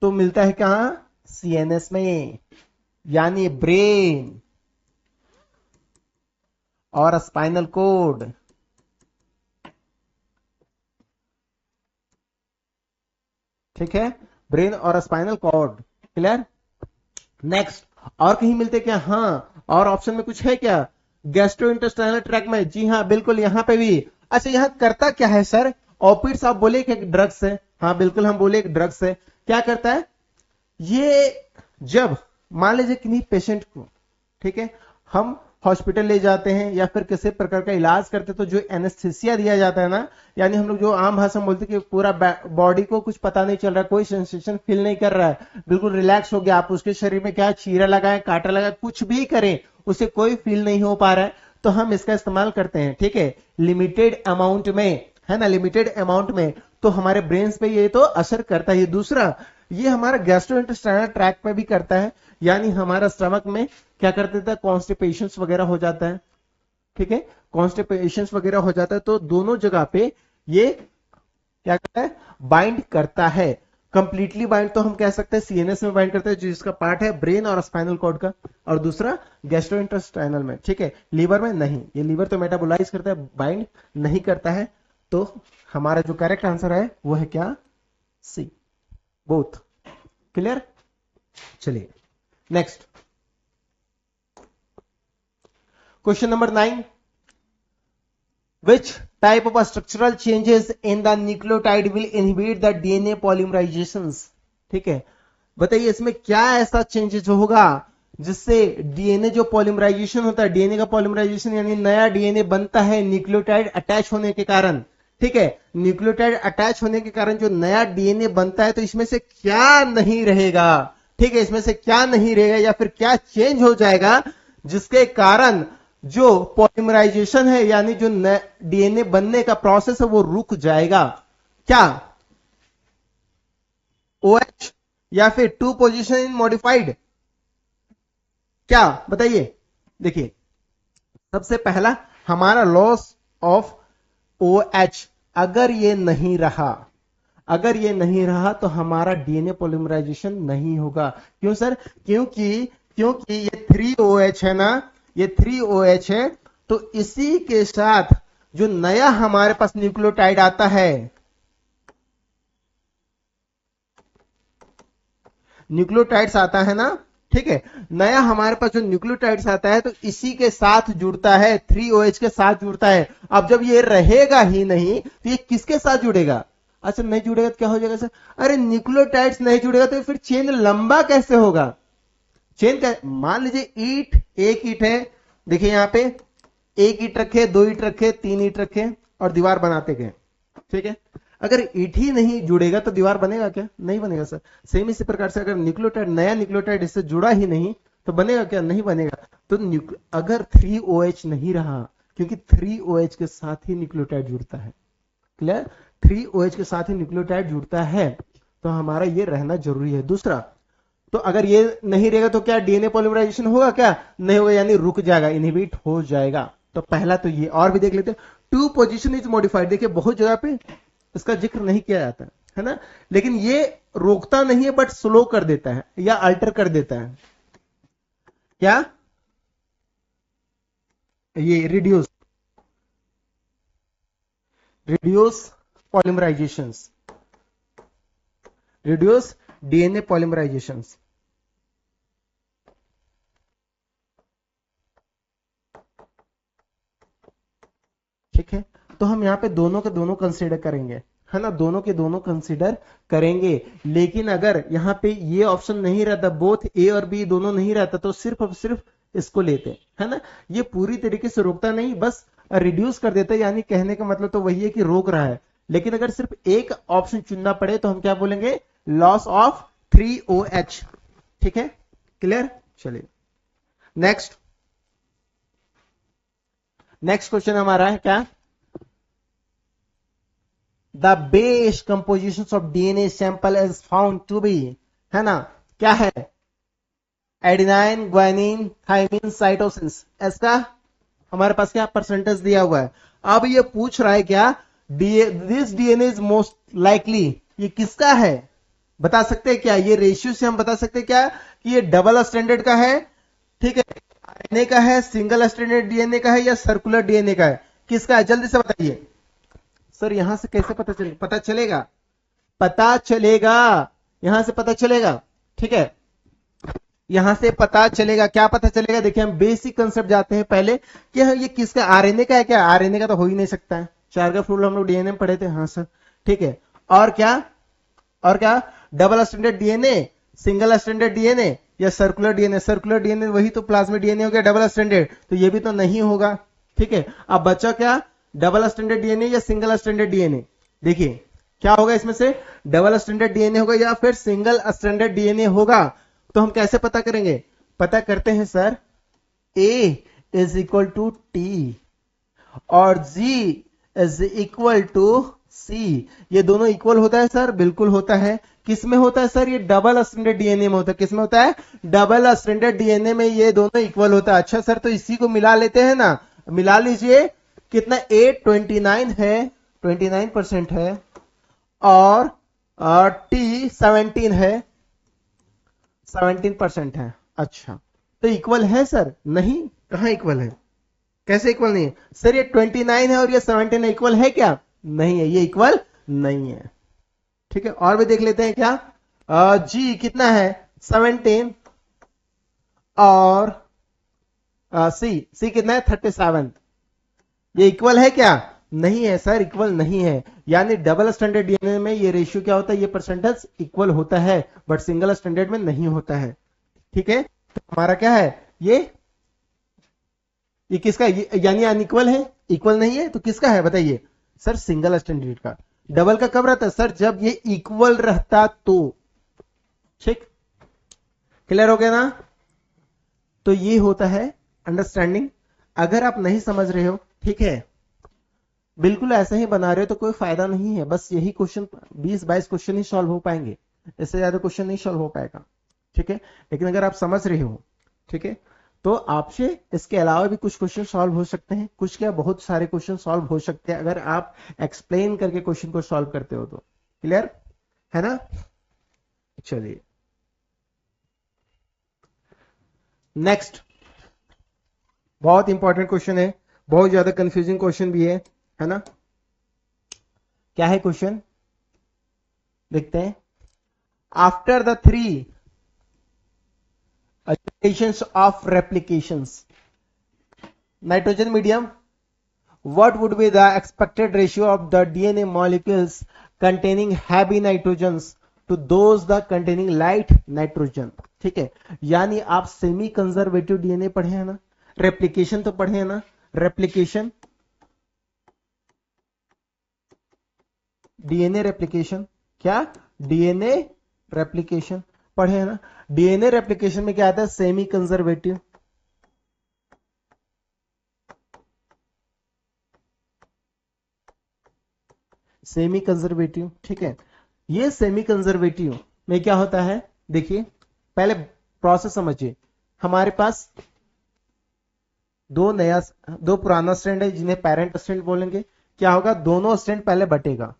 तो मिलता है कहां, सीएनएस में, यानी ब्रेन और स्पाइनल कोड, ठीक है, ब्रेन और स्पाइनल कॉर्ड। क्लियर, नेक्स्ट, और कहीं मिलते क्या, हाँ, और ऑप्शन में कुछ है क्या, गैस्ट्रोइंटेस्टाइनल ट्रैक्ट में, जी हाँ बिल्कुल, यहां पे भी। अच्छा यहां करता क्या है सर, ओपिड्स आप बोले कि एक ड्रग्स है, हाँ बिल्कुल हम बोले एक ड्रग्स है। क्या करता है ये, जब मान लीजिए किन्हीं पेशेंट को, ठीक है, हम हॉस्पिटल ले जाते हैं या फिर किसी प्रकार का इलाज करते हैं, तो जो एनेस्थीसिया दिया जाता है ना, यानी हम लोग जो आम भाषा में बोलते हैं कि पूरा बॉडी को कुछ पता नहीं चल रहा है, कोई सेंसेशन फील नहीं कर रहा है, बिल्कुल रिलैक्स हो गया, आप उसके शरीर में क्या चीरा लगाए, कांटा लगाए, कुछ भी करें, उसे कोई फील नहीं हो पा रहा है, तो हम इसका इस्तेमाल करते हैं, ठीक है, लिमिटेड अमाउंट में, है ना, लिमिटेड अमाउंट में। तो हमारे ब्रेन पे ये तो असर करता है। दूसरा, ये हमारा गैस्ट्रोइंटेस्टाइनल ट्रैक्ट पे भी करता है, यानी हमारा स्टमक में क्या कर देता है, कॉन्स्टिपेशन वगैरह हो जाता है, ठीक है, कॉन्स्टिपेशन वगैरह हो जाता है, तो दोनों जगह पे ये क्या करता है, बाइंड करता है। कंप्लीटली बाइंड तो हम कह सकते हैं सीएनएस में बाइंड करता है, जिसका पार्ट है ब्रेन और स्पाइनल कॉर्ड का, और दूसरा गैस्ट्रोइंटेस्टाइनल में, ठीक है, लीवर में नहीं, ये लीवर तो मेटाबोलाइज करता है, बाइंड नहीं करता है। तो हमारा जो करेक्ट आंसर है वो है क्या, सी, बोथ। क्लियर? चलिए next question number 9, which type of structural changes in the nucleotide will inhibit the DNA polymerizations? ठीक है, बताइए इसमें क्या ऐसा चेंजेस होगा जिससे डीएनए जो पॉलीमराइजेशन होता है, डीएनए का पॉलीमराइजेशन यानी नया डीएनए बनता है न्यूक्लियोटाइड अटैच होने के कारण, ठीक है, न्यूक्लियोटाइड अटैच होने के कारण जो नया डीएनए बनता है, तो इसमें से क्या नहीं रहेगा, ठीक है, इसमें से क्या नहीं रहेगा या फिर क्या चेंज हो जाएगा जिसके कारण जो पॉलीमराइजेशन है यानी जो डीएनए बनने का प्रोसेस है वो रुक जाएगा? क्या OH या फिर 2 पोजीशन इन मॉडिफाइड? क्या बताइए? देखिए सबसे पहला हमारा लॉस ऑफ OH, अगर ये नहीं रहा, अगर ये नहीं रहा तो हमारा डीएनए पॉलीमराइजेशन नहीं होगा। क्यों सर? क्योंकि ये 3OH है ना, ये 3OH है, तो इसी के साथ जो नया हमारे पास न्यूक्लियोटाइड आता है, न्यूक्लियोटाइड्स आता है ना, ठीक है, नया हमारे पास जो न्यूक्लियोटाइड्स आता है तो इसी के साथ जुड़ता है, 3OH के साथ जुड़ता है। अब जब ये रहेगा ही नहीं तो ये किसके साथ जुड़ेगा? अच्छा नहीं जुड़ेगा तो क्या हो जाएगा सर? अरे न्यूक्लियोटाइड्स नहीं जुड़ेगा तो फिर चेन लंबा कैसे होगा? चेन का मान लीजिए ईट, एक ईट है, देखिए यहां पे एक ईट रखे, 2 ईट रखे, 3 ईट रखे और दीवार बनाते गए, ठीक है, अगर ईट ही नहीं जुड़ेगा तो दीवार बनेगा क्या? नहीं बनेगा सर। सेम इसी प्रकार से अगर न्यूक्लियोटाइड, नया न्यूक्लियोटाइड इससे जुड़ा ही नहीं तो बनेगा क्या? नहीं बनेगा। तो अगर 3OH नहीं रहा, क्योंकि 3OH के साथ ही न्यूक्लियोटाइड जुड़ता है, क्लियर, 3OH के साथ ही न्यूक्लियोटाइड जुड़ता है, तो हमारा ये रहना जरूरी है। दूसरा, तो अगर ये नहीं रहेगा तो क्या डीएनए पॉलीमराइजेशन होगा? क्या नहीं होगा, यानी रुक जाएगा, इनहिबिट हो जाएगा। तो पहला तो ये, और भी देख लेते हैं, 2 पोजीशन इज मॉडिफाइड, देखिए बहुत जगह पे इसका जिक्र नहीं किया जाता है ना, लेकिन ये रोकता नहीं है बट स्लो कर देता है या अल्टर कर देता है। क्या? ये रिड्यूस पॉलीमराइजेशंस, रिड्यूस डीएनए पॉलीमराइजेशंस। ठीक है, तो हम यहां पे दोनों के दोनों कंसीडर करेंगे, है ना, दोनों के दोनों कंसीडर करेंगे। लेकिन अगर यहां पे ये ऑप्शन नहीं रहता, बोथ ए और बी दोनों नहीं रहता, तो सिर्फ और सिर्फ इसको लेते, है ना। ये पूरी तरीके से रोकता नहीं, बस रिड्यूस कर देता है, यानी कहने का मतलब तो वही है कि रोक रहा है। लेकिन अगर सिर्फ एक ऑप्शन चुनना पड़े तो हम क्या बोलेंगे? Loss of 3OH। ठीक है, क्लियर? चलिए नेक्स्ट क्वेश्चन हमारा है क्या? The base composition of DNA sample is found to be, है ना, क्या है? Adenine, guanine, thymine, cytosines. इसका हमारे पास क्या परसेंटेज दिया हुआ है? अब ये पूछ रहा है क्या, this DNA is most likely, ये किसका है? बता सकते हैं क्या? ये रेशियो से हम बता सकते हैं क्या कि ये डबल स्टैंडर्ड का है, ठीक है, आरएनए का है, सिंगल स्टैंडर्ड डीएनए का है, या सर्कुलर डीएनए का है? किसका है? जल्दी से बताइए सर। यहां से कैसे पता चलेगा? पता चलेगा, यहां से पता चलेगा, ठीक है, यहां से पता चलेगा। क्या पता चलेगा? देखिए हम बेसिक कंसेप्ट जाते हैं पहले कि ये किसका, आरएनए का है क्या? आरएनए का तो हो ही नहीं सकता है, चार्गफ रूल हम लोग डीएनए में पढ़े थे, हाँ सर, ठीक है। और क्या double standard DNA, single standard DNA, या सर्कुलर डीएनए? सर्कुलर डीएनए वही तो प्लाज्मिड डीएनए हो गया डबल स्टैंडर्ड, तो ये भी तो नहीं होगा, ठीक है। अब बचा क्या? डबल स्टैंडर्ड डीएनए या सिंगल स्टैंडर्ड डीएनए? देखिए क्या होगा इसमें से, डबल स्टैंडर्ड डीएनए होगा या फिर सिंगल स्टैंडर्ड डीएनए होगा। तो हम कैसे पता करेंगे? पता करते हैं sir, A is equal to T और G is equal to C, ये दोनों इक्वल होता है सर, बिल्कुल होता है। किस में होता है सर? ये डबल स्ट्रैंडेड डीएनए में होता है। किस में होता है? डबल स्ट्रैंडेड डीएनए में ये दोनों इक्वल होता है। अच्छा सर, तो इसी को मिला लेते हैं ना, मिला लीजिए। कितना? 829 है, 29% है, और टी 17 है, 17% है। अच्छा, तो इक्वल है सर? नहीं, कहां इक्वल है? कैसे इक्वल नहीं है सर? ये 29 है और ये 17 है, इक्वल है क्या? नहीं है, ये इक्वल नहीं है। ठीक है, और भी देख लेते हैं क्या। जी कितना है? 17, और सी कितना है? 37। ये इक्वल है क्या? नहीं है सर, इक्वल नहीं है। यानी डबल स्टैंडर्ड डीएनए में ये रेशियो क्या होता है? ये परसेंटेज इक्वल होता है, बट सिंगल स्टैंडर्ड में नहीं होता है। ठीक है, तो हमारा क्या है? ये किसका? यानी अनइक्वल है, इक्वल नहीं है, तो किसका है बताइए? सर सिंगल स्टैंडर्ड का। डबल का कब रहता है सर? जब ये इक्वल रहता तो। ठीक, क्लियर हो गया ना? तो ये होता है अंडरस्टैंडिंग। अगर आप नहीं समझ रहे हो, ठीक है, बिल्कुल ऐसे ही बना रहे हो तो कोई फायदा नहीं है। बस यही क्वेश्चन 20-22 क्वेश्चन ही सॉल्व हो पाएंगे, इससे ज्यादा क्वेश्चन नहीं सॉल्व हो पाएगा। ठीक है, लेकिन अगर आप समझ रहे हो, ठीक है, तो आपसे इसके अलावा भी कुछ क्वेश्चन सॉल्व हो सकते हैं। कुछ क्या, बहुत सारे क्वेश्चन सॉल्व हो सकते हैं अगर आप एक्सप्लेन करके क्वेश्चन को सॉल्व करते हो तो। क्लियर है ना? चलिए नेक्स्ट, बहुत इंपॉर्टेंट क्वेश्चन है, बहुत ज्यादा कंफ्यूजिंग क्वेश्चन भी है ना? क्या है क्वेश्चन? देखते हैं। After the 3 generations of replications, nitrogen medium, what would be the expected ratio of the DNA molecules containing heavy nitrogens to those the containing light nitrogen? ठीक है, यानी आप सेमी कंजर्वेटिव डीएनए पढ़े हैं ना, रेप्लिकेशन तो पढ़े हैं ना, रेप्लिकेशन, डीएनए रेप्लिकेशन, क्या? डीएनए रेप्लिकेशन पढ़े हैं ना? डीएनए रेप्लिकेशन में क्या आता है? Semi conservative. सेमी कंजर्वेटिव, ठीक है। ये सेमी कंजर्वेटिव में क्या होता है? देखिए, पहले प्रोसेस समझिए। हमारे पास दो पुराना स्ट्रैंड है जिन्हें पेरेंट स्ट्रैंड बोलेंगे। क्या होगा? दोनों स्ट्रैंड पहले बटेगा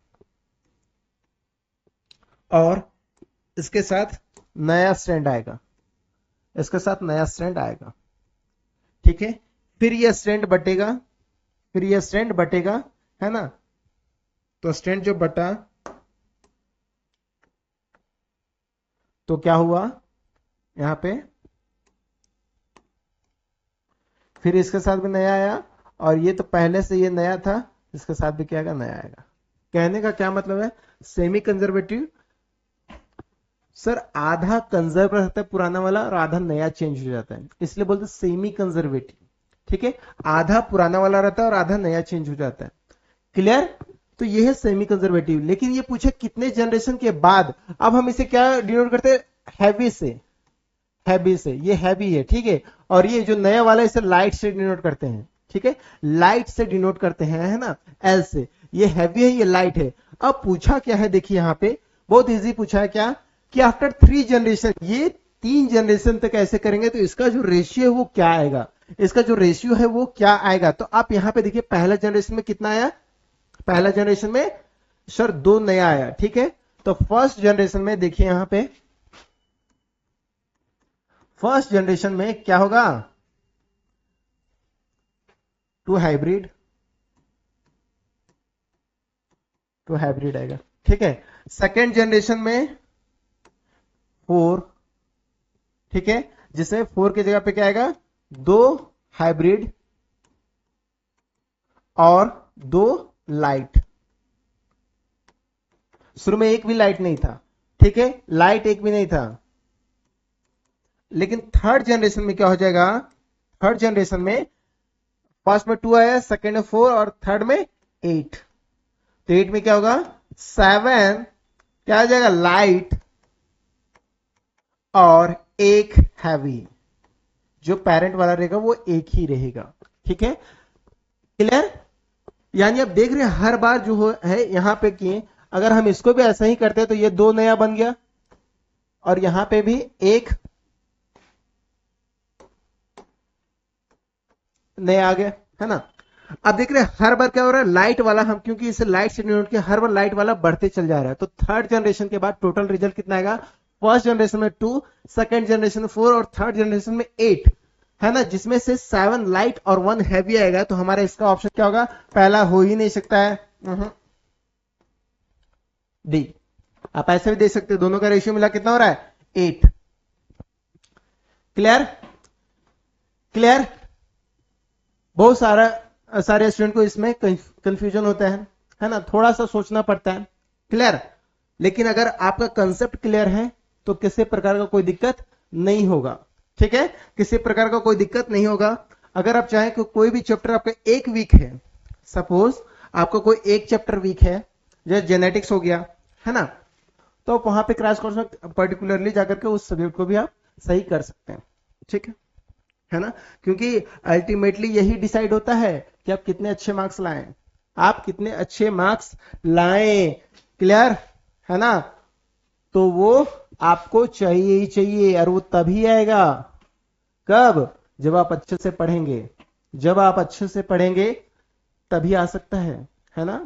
और इसके साथ नया स्ट्रैंड आएगा, इसके साथ नया स्ट्रैंड आएगा। ठीक है, फिर यह स्ट्रैंड बटेगा, फिर यह स्ट्रैंड बटेगा, है ना? तो स्ट्रैंड जो बटा तो क्या हुआ यहां पे? फिर इसके साथ भी नया आया, और ये तो पहले से ये नया था, इसके साथ भी क्या आएगा? नया आएगा। कहने का क्या मतलब है? सेमी कंजर्वेटिव सर आधा कंजर्व रहता है पुराना वाला और आधा नया चेंज हो जाता है, इसलिए बोलते सेमी कंजर्वेटिव। ठीक है, आधा पुराना वाला रहता है और आधा नया चेंज हो जाता है। क्लियर? तो ये है सेमी कंजर्वेटिव। लेकिन ये पूछे कितने जनरेशन के बाद। अब हम इसे क्या डिनोट करते हैं? हैवी से, हैवी से, ये हैवी है, ठीक है। और ये जो नया वाला है इसे लाइट से डिनोट करते हैं, ठीक है, लाइट से डिनोट करते हैं, है ना, एल से। ये हैवी है, ये लाइट है। अब पूछा क्या है, देखिए यहां पे बहुत इजी पूछा है, क्या कि आफ्टर 3 जनरेशन, ये 3 जनरेशन तक ऐसे करेंगे तो इसका जो रेशियो है वो क्या आएगा, इसका जो रेशियो है वो क्या आएगा। तो आप यहां पे देखिए, पहला जनरेशन में कितना आया? पहला जनरेशन में सर 2 नया आया, ठीक है। तो फर्स्ट जनरेशन में देखिए यहां पे, फर्स्ट जनरेशन में क्या होगा? 2 हाइब्रिड, 2 हाइब्रिड आएगा, ठीक है। सेकेंड जनरेशन में 4, ठीक है, जिसमें 4 की जगह पे क्या आएगा? 2 हाइब्रिड और 2 लाइट। शुरू में एक भी लाइट नहीं था, ठीक है, लाइट एक भी नहीं था। लेकिन थर्ड जनरेशन में क्या हो जाएगा? थर्ड जनरेशन में फर्स्ट में 2 आया, सेकेंड में 4 और थर्ड में 8। तो 8 में क्या होगा? 7 क्या आ जाएगा? लाइट और एक हैवी। जो पेरेंट वाला रहेगा वो एक ही रहेगा, ठीक है। क्लियर? यानी आप देख रहे हैं हर बार जो है यहां पे किए, अगर हम इसको भी ऐसा ही करते हैं तो ये 2 नया बन गया और यहां पे भी 1 नया आ गया, है ना। अब देख रहे हैं हर बार क्या हो रहा है, लाइट वाला हम क्योंकि इसे लाइट से डिनोट किया, हर बार लाइट वाला बढ़ते चल जा रहा है। तो थर्ड जनरेशन के बाद टोटल रिजल्ट कितना आएगा, फर्स्ट जनरेशन में 2, सेकंड जनरेशन में 4 और थर्ड जनरेशन में 8, है ना, जिसमें से 7 लाइट और 1 हैवी आएगा। तो हमारा इसका ऑप्शन क्या होगा, पहला हो ही नहीं सकता है, डी। आप ऐसे भी दे सकते हो, दोनों का रेशियो मिला कितना हो रहा है, 8। Clear clear. बहुत सारे स्टूडेंट को इसमें कंफ्यूजन होता है ना, थोड़ा सा सोचना पड़ता है। क्लियर। लेकिन अगर आपका कंसेप्ट क्लियर है तो किसी प्रकार का कोई दिक्कत नहीं होगा, ठीक है, किसी प्रकार का कोई दिक्कत नहीं होगा। अगर आप चाहें कि कोई भी चैप्टर आपका एक वीक है, सपोज आपका कोई एक चैप्टर वीक है, जैसे जेनेटिक्स हो गया, है ना, तो वहां पे क्रैश कोर्स में पर्टिकुलरली जाकर के उस सब्जेक्ट को भी आप सही कर सकते हैं, ठीक है ना, क्योंकि अल्टीमेटली यही डिसाइड होता है कि आप कितने अच्छे मार्क्स लाएं, आप कितने अच्छे मार्क्स लाएं। क्लियर है ना, तो वो आपको चाहिए ही चाहिए, और वो तभी आएगा कब, जब आप अच्छे से पढ़ेंगे, जब आप अच्छे से पढ़ेंगे तभी आ सकता है ना।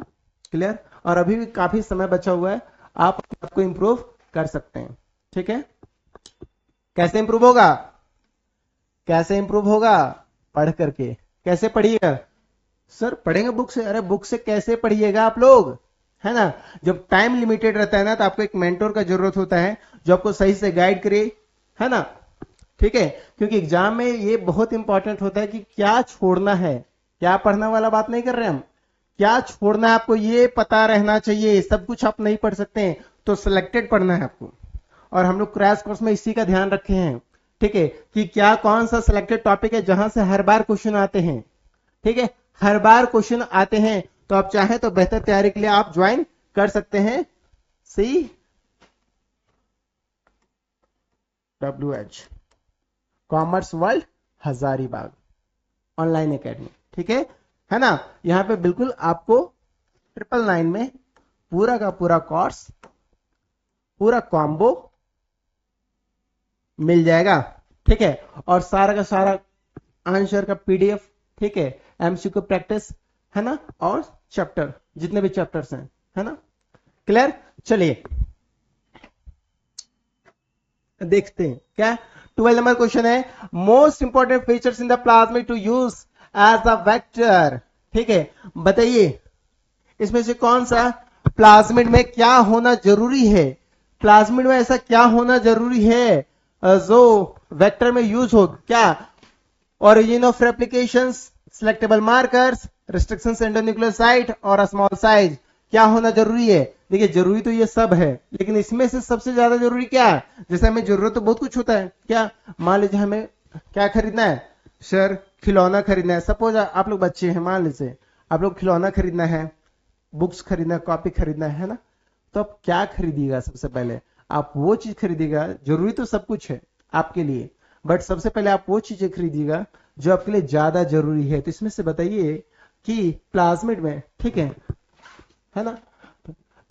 क्लियर। और अभी भी काफी समय बचा हुआ है, आप आपको इंप्रूव कर सकते हैं, ठीक है। कैसे इंप्रूव होगा, कैसे इंप्रूव होगा, पढ़ करके। कैसे पढ़िएगा सर, पढ़ेंगे बुक से, अरे बुक से कैसे पढ़िएगा आप लोग, है ना। जब टाइम लिमिटेड रहता है ना, तो आपको एक मेंटोर का जरूरत होता है जो आपको सही से गाइड करे, है ना, ठीक है। क्योंकि एग्जाम में ये बहुत इंपॉर्टेंट होता है कि क्या छोड़ना है, क्या पढ़ना वाला बात नहीं कर रहे हम, क्या छोड़ना है आपको ये पता रहना चाहिए। सब कुछ आप नहीं पढ़ सकते हैं, तो सिलेक्टेड पढ़ना है आपको, और हम लोग क्रैश कोर्स में इसी का ध्यान रखे हैं, ठीक है, कि क्या कौन सा सिलेक्टेड टॉपिक है जहां से हर बार क्वेश्चन आते हैं, ठीक है, हर बार क्वेश्चन आते हैं। तो आप चाहें तो बेहतर तैयारी के लिए आप ज्वाइन कर सकते हैं CWH commerce world Hazaribagh online academy, ठीक है ना। यहां पे बिल्कुल आपको 999 में पूरा का पूरा कोर्स, पूरा कॉम्बो मिल जाएगा, ठीक है। और सारा का सारा आंसर का PDF, ठीक है, MCQ प्रैक्टिस, है ना, और चैप्टर जितने भी चैप्टर्स हैं, है ना। क्लियर। चलिए देखते हैं क्या 12 नंबर क्वेश्चन है, most important features in the plasmid to use as a vector, ठीक है। बताइए इसमें से कौन सा प्लाज्मिड में क्या होना जरूरी है, प्लाज्मिड में ऐसा क्या होना जरूरी है जो वेक्टर में यूज हो। क्या, origin of replications, selectable markers, restrictions endonucleoside और स्मॉल साइज, क्या होना जरूरी है। देखिए जरूरी तो ये सब है, लेकिन इसमें से सबसे ज्यादा जरूरी क्या है, जैसे हमें जरूरत तो बहुत कुछ होता है, क्या मान लीजिए हमें क्या खरीदना है, सर खिलौना खरीदना है, सपोज आप लोग बच्चे हैं, मान लीजिए आप लोग खिलौना खरीदना है, बुक्स खरीदना है, कॉपी खरीदना है ना, तो आप क्या खरीदिएगा, सबसे पहले आप वो चीज खरीदिएगा, जरूरी तो सब कुछ है आपके लिए, बट सबसे पहले आप वो चीजें खरीदिएगा जो आपके लिए ज्यादा जरूरी है। तो इसमें से बताइए कि प्लाज्मिड में, ठीक है ना,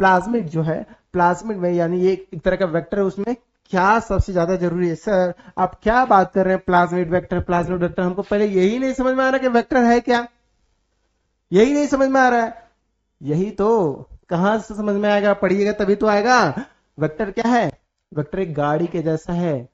प्लाज्मिड जो है, प्लाज्मिड में यानी ये एक तरह का वेक्टर है, उसमें क्या सबसे ज्यादा जरूरी है। सर आप क्या बात कर रहे हैं, प्लाज्मिड वेक्टर, प्लाज्मिड वेक्टर, हमको पहले यही नहीं समझ में आ रहा कि वेक्टर है क्या, यही नहीं समझ में आ रहा है। यही तो, कहां से समझ में आएगा, पढ़िएगा तभी तो आएगा। वेक्टर क्या है, वेक्टर एक गाड़ी के जैसा है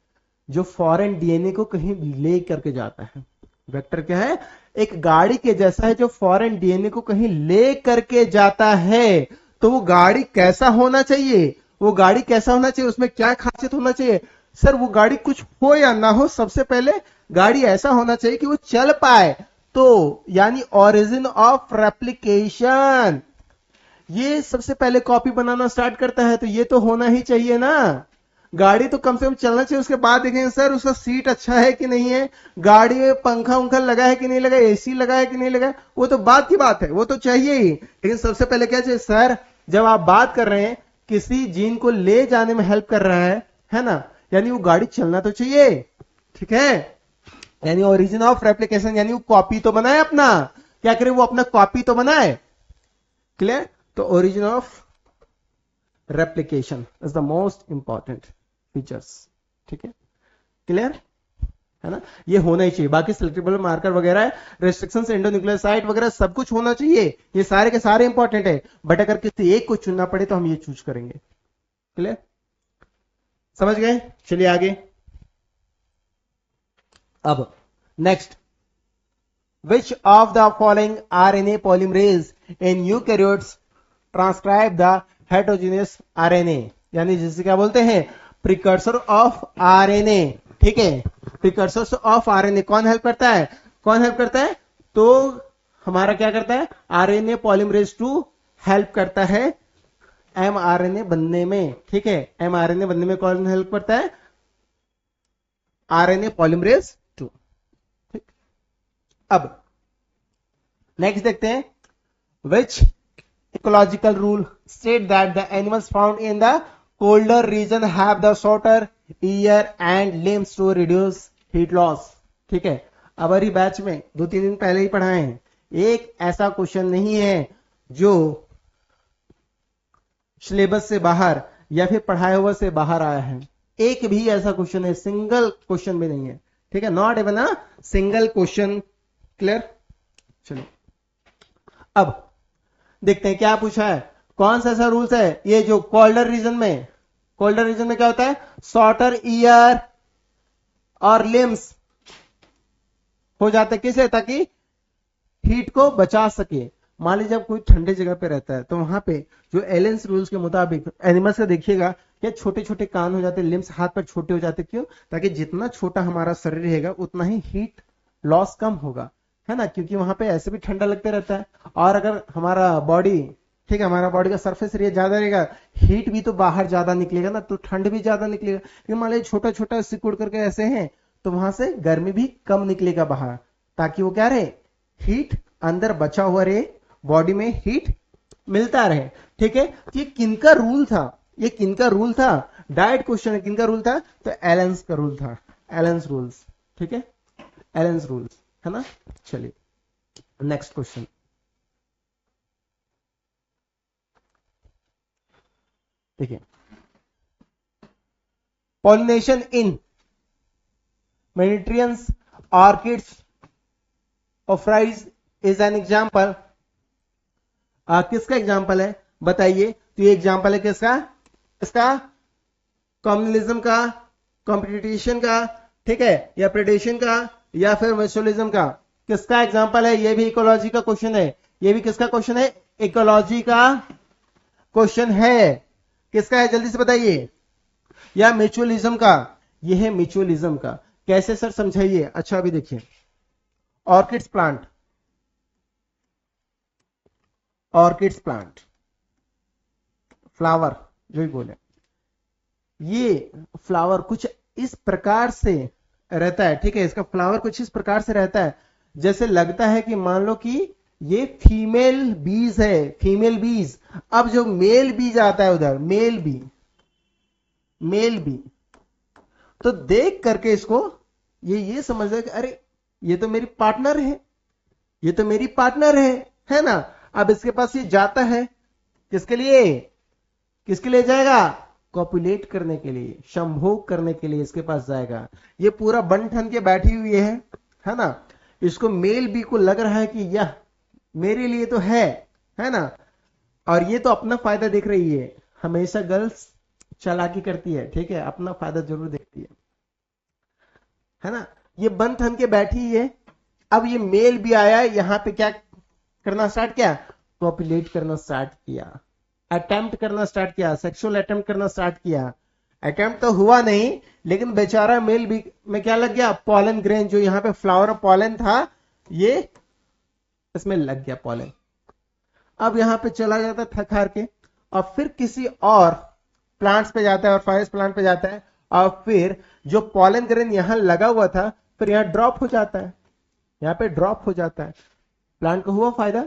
जो फॉरेन DNA को कहीं ले करके जाता है। वेक्टर क्या है, एक गाड़ी के जैसा है जो फॉरेन DNA को कहीं ले करके जाता है। तो वो गाड़ी कैसा होना चाहिए, वो गाड़ी कैसा होना चाहिए, उसमें क्या खासियत होना चाहिए। सर वो गाड़ी कुछ हो या ना हो, सबसे पहले गाड़ी ऐसा होना चाहिए कि वो चल पाए। तो यानी ओरिजिन ऑफ रेप्लिकेशन, ये सबसे पहले कॉपी बनाना स्टार्ट करता है, तो ये तो होना ही चाहिए ना। गाड़ी तो कम से कम चलना चाहिए, उसके बाद देखेंगे सर उसका सीट अच्छा है कि नहीं है, गाड़ी में पंखा उंखा लगा है कि नहीं लगा, AC लगा है कि नहीं लगा, वो तो बात की बात है, वो तो चाहिए ही। लेकिन सबसे पहले क्या चाहिए सर, जब आप बात कर रहे हैं किसी जीन को ले जाने में हेल्प कर रहा है ना, यानी वो गाड़ी चलना तो चाहिए, ठीक है। यानी ओरिजिन ऑफ रेप्लिकेशन, यानी वो कॉपी तो बनाए अपना, क्या करे वो अपना कॉपी तो बनाए, क्लियर? तो origin of replication is the most important features, ठीक है, क्लियर है ना? ये होना ही चाहिए। बाकी सेलेक्टेबल मार्कर वगैरह, रेस्ट्रिक्शंस, एंडोन्यूक्लियोसाइड वगैरह सब कुछ होना चाहिए, ये सारे के सारे इंपॉर्टेंट है, बट अगर किसी एक को चुनना पड़े तो हम ये चूज करेंगे। क्लियर? समझ गए? चलिए आगे। अब next, which of the following RNA polymerase in eukaryotes transcribe the heterogeneous RNA, यानी जिसे क्या बोलते हैं, प्रिकर्सर ऑफ RNA, ठीक है, प्रिकर्सर ऑफ RNA कौन हेल्प करता है, कौन हेल्प करता है, तो हमारा क्या करता है, RNA पॉलीमरेज 2 हेल्प करता है mRNA बनने में, ठीक है, mRNA बनने में कौन हेल्प करता है, RNA पॉलीमरेज 2। अब नेक्स्ट देखते हैं, which ecological rule state that the animals found in the colder region have the shorter ear and limbs to reduce heat loss, ठीक है। अब हमारी बैच में 2-3 दिन पहले ही पढ़ाए हैं, एक ऐसा क्वेश्चन नहीं है जो सिलेबस से बाहर या फिर पढ़ाए हुए से बाहर आया है, एक भी ऐसा क्वेश्चन है, सिंगल क्वेश्चन भी नहीं है, ठीक है, not even a single question. Clear? चलो अब देखते हैं क्या पूछा है, कौन सा ऐसा रूल्स है, ये जो कोल्डर रीजन में, कोल्डर रीजन में क्या होता है, शॉर्टर ईयर और लिम्स हो जाते किसे, ताकि हीट को बचा सके। मान लीजिए जब कोई ठंडे जगह पे रहता है तो वहां पे जो एलेंस रूल्स के मुताबिक एनिमल्स का देखिएगा क्या छोटे छोटे कान हो जाते, लिम्स हाथ पर छोटे हो जाते, क्यों, ताकि जितना छोटा हमारा शरीर रहेगा उतना ही हीट लॉस कम होगा, है ना, क्योंकि वहां पे ऐसे भी ठंडा लगते रहता है, और अगर हमारा बॉडी, ठीक है, हमारा बॉडी का सरफेस एरिया ज्यादा रहेगा, हीट भी तो बाहर ज्यादा निकलेगा ना, तो ठंड भी ज्यादा निकलेगा। लेकिन मान लीजिए छोटा छोटा सिकुड़ करके ऐसे हैं तो वहां से गर्मी भी कम निकलेगा बाहर, ताकि वो क्या रहे, हीट अंदर बचा हुआ रहे, बॉडी में हीट मिलता रहे, ठीक है। तो ये किनका रूल था, ये किनका रूल था, डायरेक्ट क्वेश्चन है, किनका रूल था, तो एलेंस का रूल था, एलेंस रूल्स, ठीक है, एलेंस रूल्स, है ना। चलिए नेक्स्ट क्वेश्चन, देखिए, pollination in Mediterranean orchids of rice is an example, किसका एग्जाम्पल है बताइए, तो ये एग्जाम्पल है किसका, इसका कम्युनलिज्म का, कॉम्पिटिशन का, ठीक है, या प्रेडेशन का, या फिर म्यूचुअलिज्म का, किसका एग्जाम्पल है, ये भी इकोलॉजी का क्वेश्चन है, ये भी किसका क्वेश्चन है, इकोलॉजी का क्वेश्चन है, किसका है जल्दी से बताइए, या म्यूचुअलिज्म का, ये है म्यूचुअलिज्म का, कैसे सर समझाइए। अच्छा अभी देखिए, orchids plant, orchids plant, flower जो भी बोले, ये फ्लावर कुछ इस प्रकार से रहता है, ठीक है, इसका फ्लावर कुछ इस प्रकार से रहता है, जैसे लगता है कि मान लो कि ये फीमेल बीज है, फीमेल बीज, अब जो मेल बीज आता है उधर, मेल बी, मेल बी, तो देख करके इसको ये समझ रहा है कि अरे ये तो मेरी पार्टनर है, ये तो मेरी पार्टनर है ना। अब इसके पास ये जाता है, किसके लिए, किसके लिए जाएगा, कॉपुलेट करने के लिए, संभोग करने के लिए इसके पास जाएगा। ये पूरा बन ठन के बैठी हुई है ना, इसको मेल बी को लग रहा है कि यह मेरे लिए तो है ना, और ये तो अपना फायदा देख रही है, हमेशा गर्ल्स चालाकी करती है, ठीक है, अपना फायदा जरूर देखती है ना, ये बन ठन के बैठी है। अब ये मेल भी आया, यहां पे क्या करना स्टार्ट किया, कॉपुलेट करना स्टार्ट किया, अटेम्प्ट करना स्टार्ट किया, सेक्सुअल अटेम्प्ट करना स्टार्ट किया। अटेम्प्ट तो हुआ नहीं, लेकिन बेचारा मेल भी में क्या लग गया, पॉलन ग्रेन, जो यहाँ पे फ्लावर पॉलन था, ये इसमें लग गया पॉलन। अब यहाँ पे चला जाता थक हार के, और फिर किसी और प्लांट्स पे जाता है, और फॉरेस्ट प्लांट पे जाता है, और फिर जो पॉलन ग्रेन यहां लगा हुआ था फिर यहां ड्रॉप हो जाता है, यहां पे ड्रॉप हो जाता है। प्लांट को हुआ फायदा,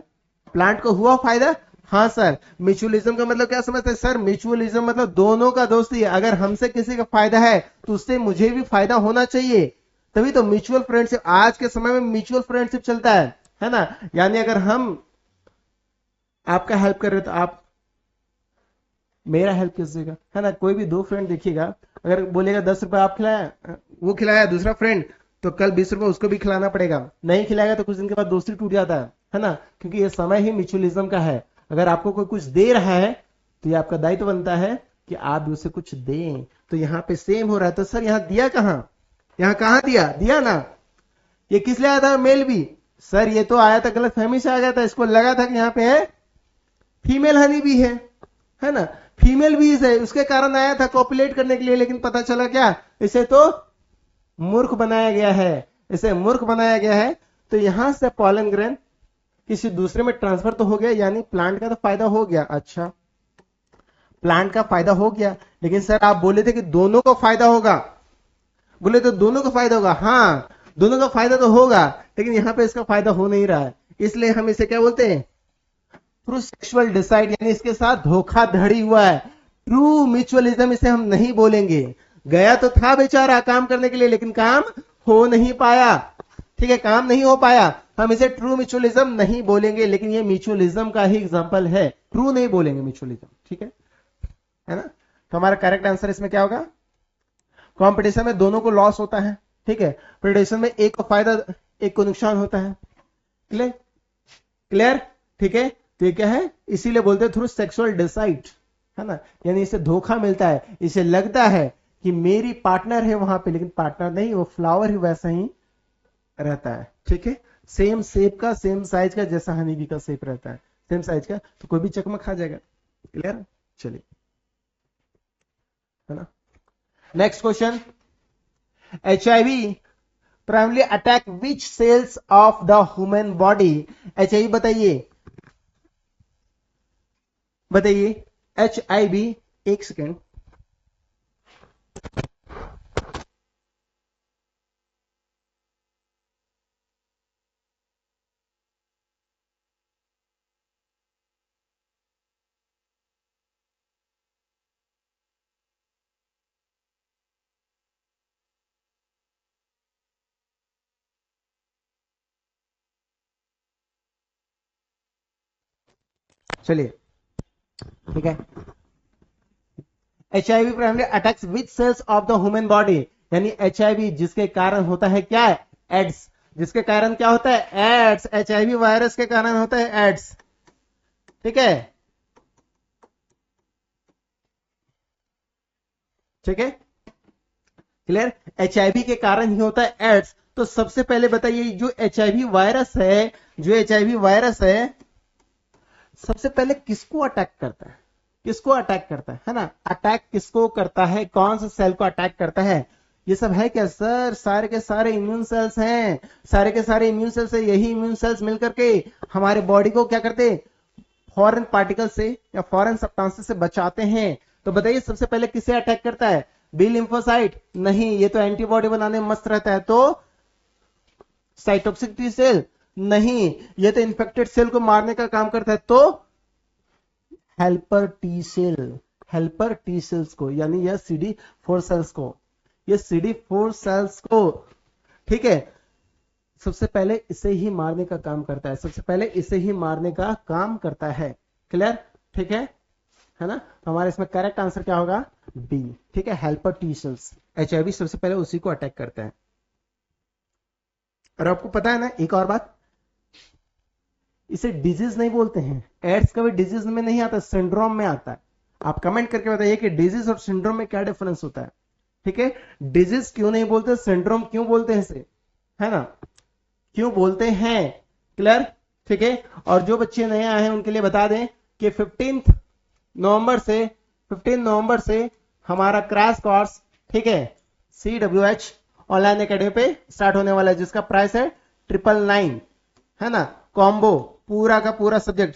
प्लांट को हुआ फायदा। हाँ सर, म्यूचुअलिज्म का मतलब क्या समझते हैं सर, म्यूचुअलिज्म मतलब दोनों का दोस्ती है, अगर हमसे किसी का फायदा है तो उससे मुझे भी फायदा होना चाहिए, तभी तो म्यूचुअल फ्रेंडशिप, आज के समय में म्यूचुअल फ्रेंडशिप चलता है ना। यानी अगर हम आपका हेल्प कर रहे तो आप मेरा हेल्प किस देगा, है ना। कोई भी दो फ्रेंड देखिएगा, अगर बोलेगा 10 रुपए आप खिलाया, वो खिलाया दूसरा फ्रेंड, तो कल 20 रुपए उसको भी खिलाना पड़ेगा। नहीं खिलाएगा तो कुछ दिन के बाद दोस्ती टूट जाता है ना। क्योंकि ये समय ही म्यूचुअलिज्म का है। अगर आपको कोई कुछ दे रहा है तो ये आपका दायित्व बनता है कि आप भी उसे कुछ दें। तो यहाँ पे सेम हो रहा है। तो सर यहाँ दिया कहाँ, यहाँ कहाँ दिया, दिया ना। ये किस लिए आया था मेल भी, सर ये तो आया था गलत फहमी से आ गया था। इसको लगा था कि यहाँ पे है फीमेल हनी भी है ना, फीमेल बीज है, उसके कारण आया था कॉपुलेट करने के लिए। लेकिन पता चला क्या, इसे तो मूर्ख बनाया गया है, इसे मूर्ख बनाया गया है। तो यहां से पॉलन ग्रेन किसी दूसरे में ट्रांसफर तो हो गया, यानी प्लांट का तो फायदा हो गया। अच्छा, प्लांट का फायदा हो गया, लेकिन सर आप बोले थे कि दोनों को फायदा होगा। बोले तो दोनों को फायदा होगा, हाँ दोनों का फायदा तो होगा, लेकिन यहां पे इसका फायदा हो नहीं रहा है। इसलिए हम इसे क्या बोलते हैं, ट्रू सेक्सुअल डिसाइड, यानी इसके साथ धोखाधड़ी हुआ है। ट्रू म्यूचुअलिज्म इसे हम नहीं बोलेंगे। गया तो था बेचारा काम करने के लिए, लेकिन काम हो नहीं पाया। ठीक है, काम नहीं हो पाया, हम इसे ट्रू म्यूचुअलिज्म नहीं बोलेंगे। लेकिन ये म्यूचुअलिज्म का ही एग्जांपल है, ट्रू नहीं बोलेंगे म्यूचुअलिज्म। ठीक है ना। तो हमारा करेक्ट आंसर इसमें क्या होगा, कंपटीशन में दोनों को लॉस होता है। ठीक है, प्रेडेशन में एक को फायदा एक को नुकसान होता है। Clear, clear. ठीक है, तो ये क्या है, इसीलिए बोलते हैं थ्रू सेक्सुअल डिसाइड, है ना। यानी इसे धोखा मिलता है, इसे लगता है कि मेरी पार्टनर है वहां पे, लेकिन पार्टनर नहीं, वो फ्लावर ही वैसा ही रहता है। ठीक है, सेम शेप का, सेम साइज का, जैसा हनी बी का शेप रहता है, सेम साइज का, तो कोई भी चकमा खा जाएगा। क्लियर, चलिए, है ना। Next question, HIV primary attack which cells of the human body. HIV बताइए, बताइए HIV, एक सेकेंड, चलिए, ठीक है। HIV primary attacks which cells of the human body, यानी HIV जिसके कारण होता है क्या, एड्स, जिसके कारण क्या होता है, एड्स। HIV वायरस के कारण होता है एड्स। ठीक है, ठीक है, क्लियर। HIV के कारण ही होता है एड्स। तो सबसे पहले बताइए, जो HIV वायरस है, जो HIV वायरस है, सबसे पहले किसको अटैक करता है, किसको अटैक करता है ना। अटैक किसको करता है, कौन सा सेल को अटैक करता है, ये सब है क्या सर, सारे के सारे इम्यून सेल्स हैं, सारे के सारे इम्यून सेल्स है। यही इम्यून सेल्स मिलकर के हमारे बॉडी को क्या करते, फॉरेन पार्टिकल से या फॉरेन सब्सटेंसेस से बचाते हैं। तो बताइए सबसे पहले किसे अटैक करता है, बी लिम्फोसाइट, नहीं, ये तो एंटीबॉडी बनाने में मस्त रहता है। तो साइटोक्सिक टी सेल, नहीं, ये तो इन्फेक्टेड सेल को मारने का काम करता है। तो helper T cell, helper T cells को, यानी यह CD4 सेल्स को, ये CD4 सेल्स को, ठीक है, सबसे पहले इसे ही मारने का काम करता है, सबसे पहले इसे ही मारने का काम करता है। क्लियर, ठीक है ना। तो हमारे इसमें करेक्ट आंसर क्या होगा, बी। ठीक है, हेल्पर टी सेल्स, HIV सबसे पहले उसी को अटैक करता है। और आपको पता है ना एक और बात, इसे डिजीज नहीं बोलते हैं, एड्स कभी डिजीज में नहीं आता, सिंड्रोम में आता है। आप कमेंट करके बताइए कि डिजीज और सिंड्रोम में क्या डिफरेंस होता है। ठीक है, डिजीज क्यों नहीं बोलते, सिंड्रोम क्यों बोलते हैं इसे, है ना, क्यों बोलते हैं। क्लियर, ठीक है। और जो बच्चे नए आए हैं उनके लिए बता दें कि 15 नवंबर से हमारा क्रैश कोर्स, ठीक है, CWH ऑनलाइन एकेडमी पे स्टार्ट होने वाला है, जिसका प्राइस है 999, है ना, कॉम्बो, पूरा का पूरा सब्जेक्ट,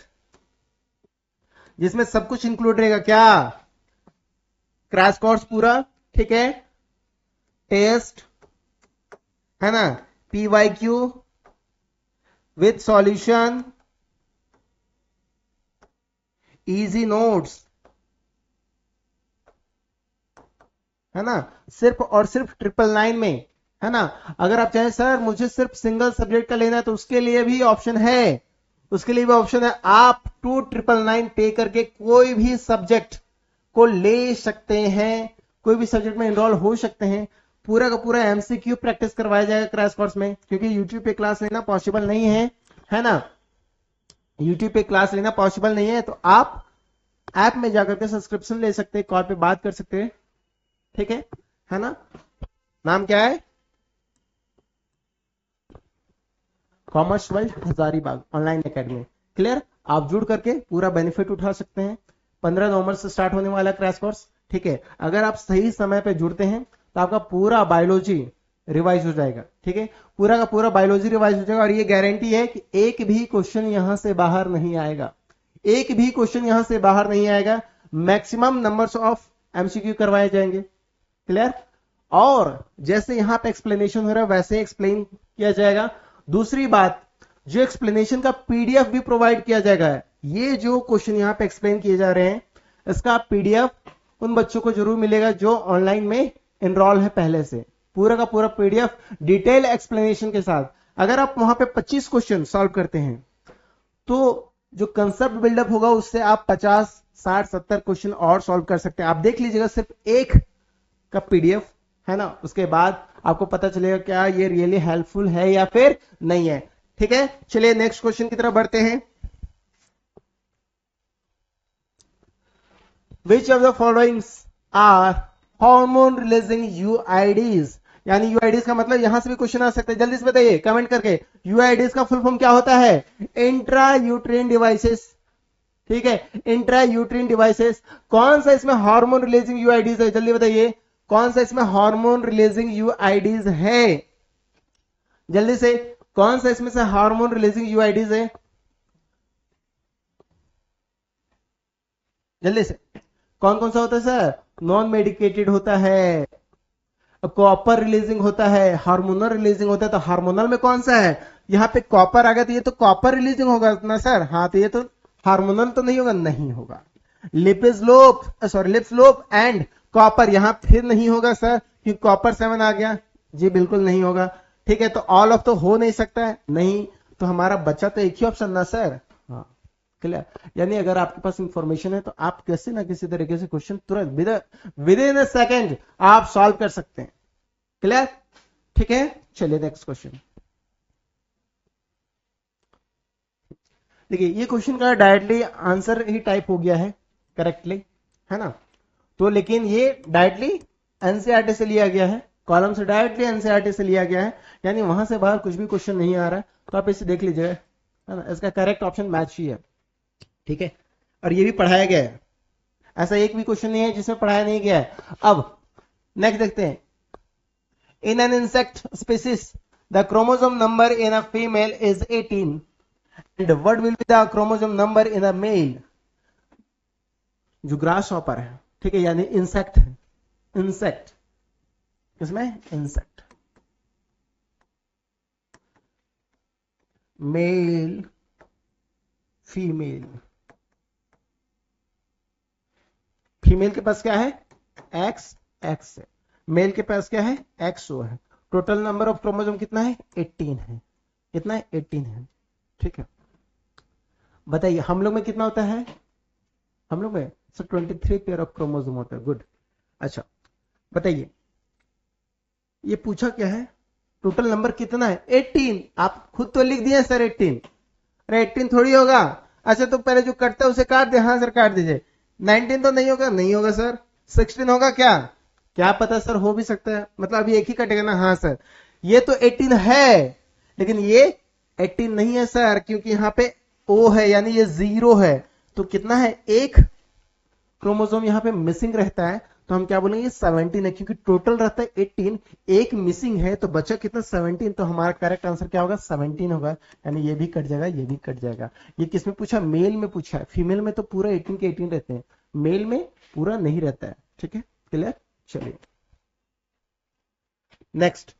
जिसमें सब कुछ इंक्लूड रहेगा। क्या, क्रैश कोर्स पूरा, ठीक है, टेस्ट, है ना, PYQ with solution, easy notes, है ना, सिर्फ और सिर्फ 999 में, है ना। अगर आप चाहें सर मुझे सिर्फ सिंगल सब्जेक्ट का लेना है, तो उसके लिए भी ऑप्शन है, उसके लिए भी ऑप्शन है, आप 2999 पे करके कोई भी सब्जेक्ट को ले सकते हैं, कोई भी सब्जेक्ट में एनरोल हो सकते हैं। पूरा का पूरा एमसीक्यू प्रैक्टिस करवाया जाएगा क्रैश कोर्स में, क्योंकि यूट्यूब पे क्लास लेना पॉसिबल नहीं है ना, यूट्यूब पे क्लास लेना पॉसिबल नहीं है, तो आप ऐप में जाकर के सब्सक्रिप्शन ले सकते हैं, कॉल पे बात कर सकते हैं, ठीक है ना। नाम क्या है? Commerce world Hazaribagh online academy. Clear? आप जुड़ करके पूरा बेनिफिट उठा सकते हैं। 15 नवंबर से स्टार्ट होने वाला क्रैश कोर्स, ठीक है। अगर आप सही समय पे जुड़ते हैं तो आपका पूरा बायोलॉजी रिवाइज हो जाएगा, ठीक है। पूरा का पूरा बायोलॉजी रिवाइज हो जाएगा, और ये गारंटी है कि एक भी क्वेश्चन यहां से बाहर नहीं आएगा, एक भी क्वेश्चन यहां से बाहर नहीं आएगा। मैक्सिमम नंबर्स ऑफ एमसीक्यू करवाए जाएंगे। क्लियर? और जैसे यहां पे एक्सप्लेनेशन हो रहा है वैसे एक्सप्लेन किया जाएगा। दूसरी बात, जो एक्सप्लेनेशन का पीडीएफ भी प्रोवाइड किया जाएगा। ये जो क्वेश्चन यहां पे एक्सप्लेन किए जा रहे हैं, इसका पीडीएफ उन बच्चों को जरूर मिलेगा जो ऑनलाइन में एनरोल है पहले से। पूरा का पूरा पीडीएफ डिटेल एक्सप्लेनेशन के साथ। अगर आप वहां पे 25 क्वेश्चन सॉल्व करते हैं तो जो कंसेप्ट बिल्डअप होगा उससे आप 50, 60, 70 क्वेश्चन और सॉल्व कर सकते हैं। आप देख लीजिएगा सिर्फ एक का पीडीएफ, है ना, उसके बाद आपको पता चलेगा क्या ये रियली हेल्पफुल है या फिर नहीं है। ठीक है, चलिए नेक्स्ट क्वेश्चन की तरफ बढ़ते हैं। Which of the followings are hormone releasing IUDs. यानी यूआईडीज का मतलब यहां से भी क्वेश्चन आ सकते हैं, जल्दी से बताइए कमेंट करके। यूआईडीज का फुल फॉर्म क्या होता है? इंट्रा यूट्रीन डिवाइसेस, ठीक है, इंट्रा यूट्रीन डिवाइसेस। कौन सा इसमें हार्मोन रिलीजिंग यूआईडीज है? जल्दी बताइए कौन सा इसमें हार्मोन रिलीजिंग यूआईडीज है? जल्दी से, कौन सा इसमें से हार्मोन रिलीजिंग यूआईडीज है? जल्दी से, कौन कौन सा होता है सर? नॉन मेडिकेटेड होता है, कॉपर रिलीजिंग होता है, हार्मोनल रिलीजिंग होता है। तो हार्मोनल में कौन सा है? यहाँ पे कॉपर आ गया तो ये तो कॉपर रिलीजिंग होगा ना सर। हाँ, तो ये तो हार्मोनल तो नहीं होगा, नहीं होगा। लिपिस्लोप, सॉरी लिप्सलोप एंड कॉपर यहां फिर नहीं होगा सर, कि कॉपर 7 आ गया, जी बिल्कुल नहीं होगा। ठीक है, तो ऑल ऑफ तो हो नहीं सकता है, नहीं, तो हमारा बच्चा तो एक ही ऑप्शन ना सर। हाँ, क्लियर। यानी अगर आपके पास इंफॉर्मेशन है तो आप कैसे ना किसी तरीके से क्वेश्चन तुरंत विद इन अ सेकेंड आप सॉल्व कर सकते हैं। क्लियर? ठीक है, चलिए नेक्स्ट क्वेश्चन। देखिए ये क्वेश्चन का डायरेक्टली आंसर ही टाइप हो गया है करेक्टली, है ना। तो लेकिन ये डायरेक्टली एनसीईआरटी से लिया गया है, कॉलम से डायरेक्टली एनसीईआरटी से लिया गया है, यानी वहां से बाहर कुछ भी क्वेश्चन नहीं आ रहा है। तो आप इसे देख लीजिएगा, है ना, इसका करेक्ट ऑप्शन मैच ही है, ठीक है। और ये भी पढ़ाया गया है, ऐसा एक भी क्वेश्चन नहीं है जिसमें पढ़ाया नहीं गया है। अब नेक्स्ट देखते हैं। In an insect species the chromosome number in a female is 18 and what will be the chromosome number in a male. जो ग्रास हॉपर है, ठीक है, यानी इंसेक्ट है, इंसेक्ट किसमें? इंसेक्ट, मेल फीमेल, फीमेल के पास क्या है? एक्स एक्स है, मेल के पास क्या है? एक्सओ है। टोटल नंबर ऑफ क्रोमोसोम कितना है? 18 है। कितना है? 18 है, ठीक है। बताइए हम लोग में कितना होता है? हम लोग में सर 23 पेयर ऑफ क्रोमोसोम होता है। गुड। अच्छा बताइए, ये पूछा क्या है? टोटल नंबर कितना है? 18। आप खुद तो लिख दिए सर 18, अरे 18 थोड़ी होगा। अच्छा तो पहले जो कटता है उसे काट दे, हाँ सर काट दीजिए। 19 तो नहीं होगा, नहीं होगा सर। 16 होगा क्या? क्या पता सर, हो भी सकता है, मतलब अभी एक ही कटेगा ना। हाँ सर, ये तो 18 है, लेकिन ये 18 नहीं है सर, क्योंकि यहां पे ओ है, यानी ये 0 है। तो कितना है? एक क्रोमोसोम यहां पे मिसिंग रहता है, तो हम क्या बोलेंगे? 17 है, क्योंकि टोटल रहता है 18, एक मिसिंग है, तो बचा कितना? 17। तो हमारा करेक्ट आंसर क्या होगा? 17 होगा। यानी ये भी कट जाएगा, ये भी कट जाएगा। ये किसमें पूछा? मेल में पूछा है। फीमेल में तो पूरा 18 के 18 रहते हैं, मेल में पूरा नहीं रहता है, ठीक है, क्लियर। चलिए नेक्स्ट।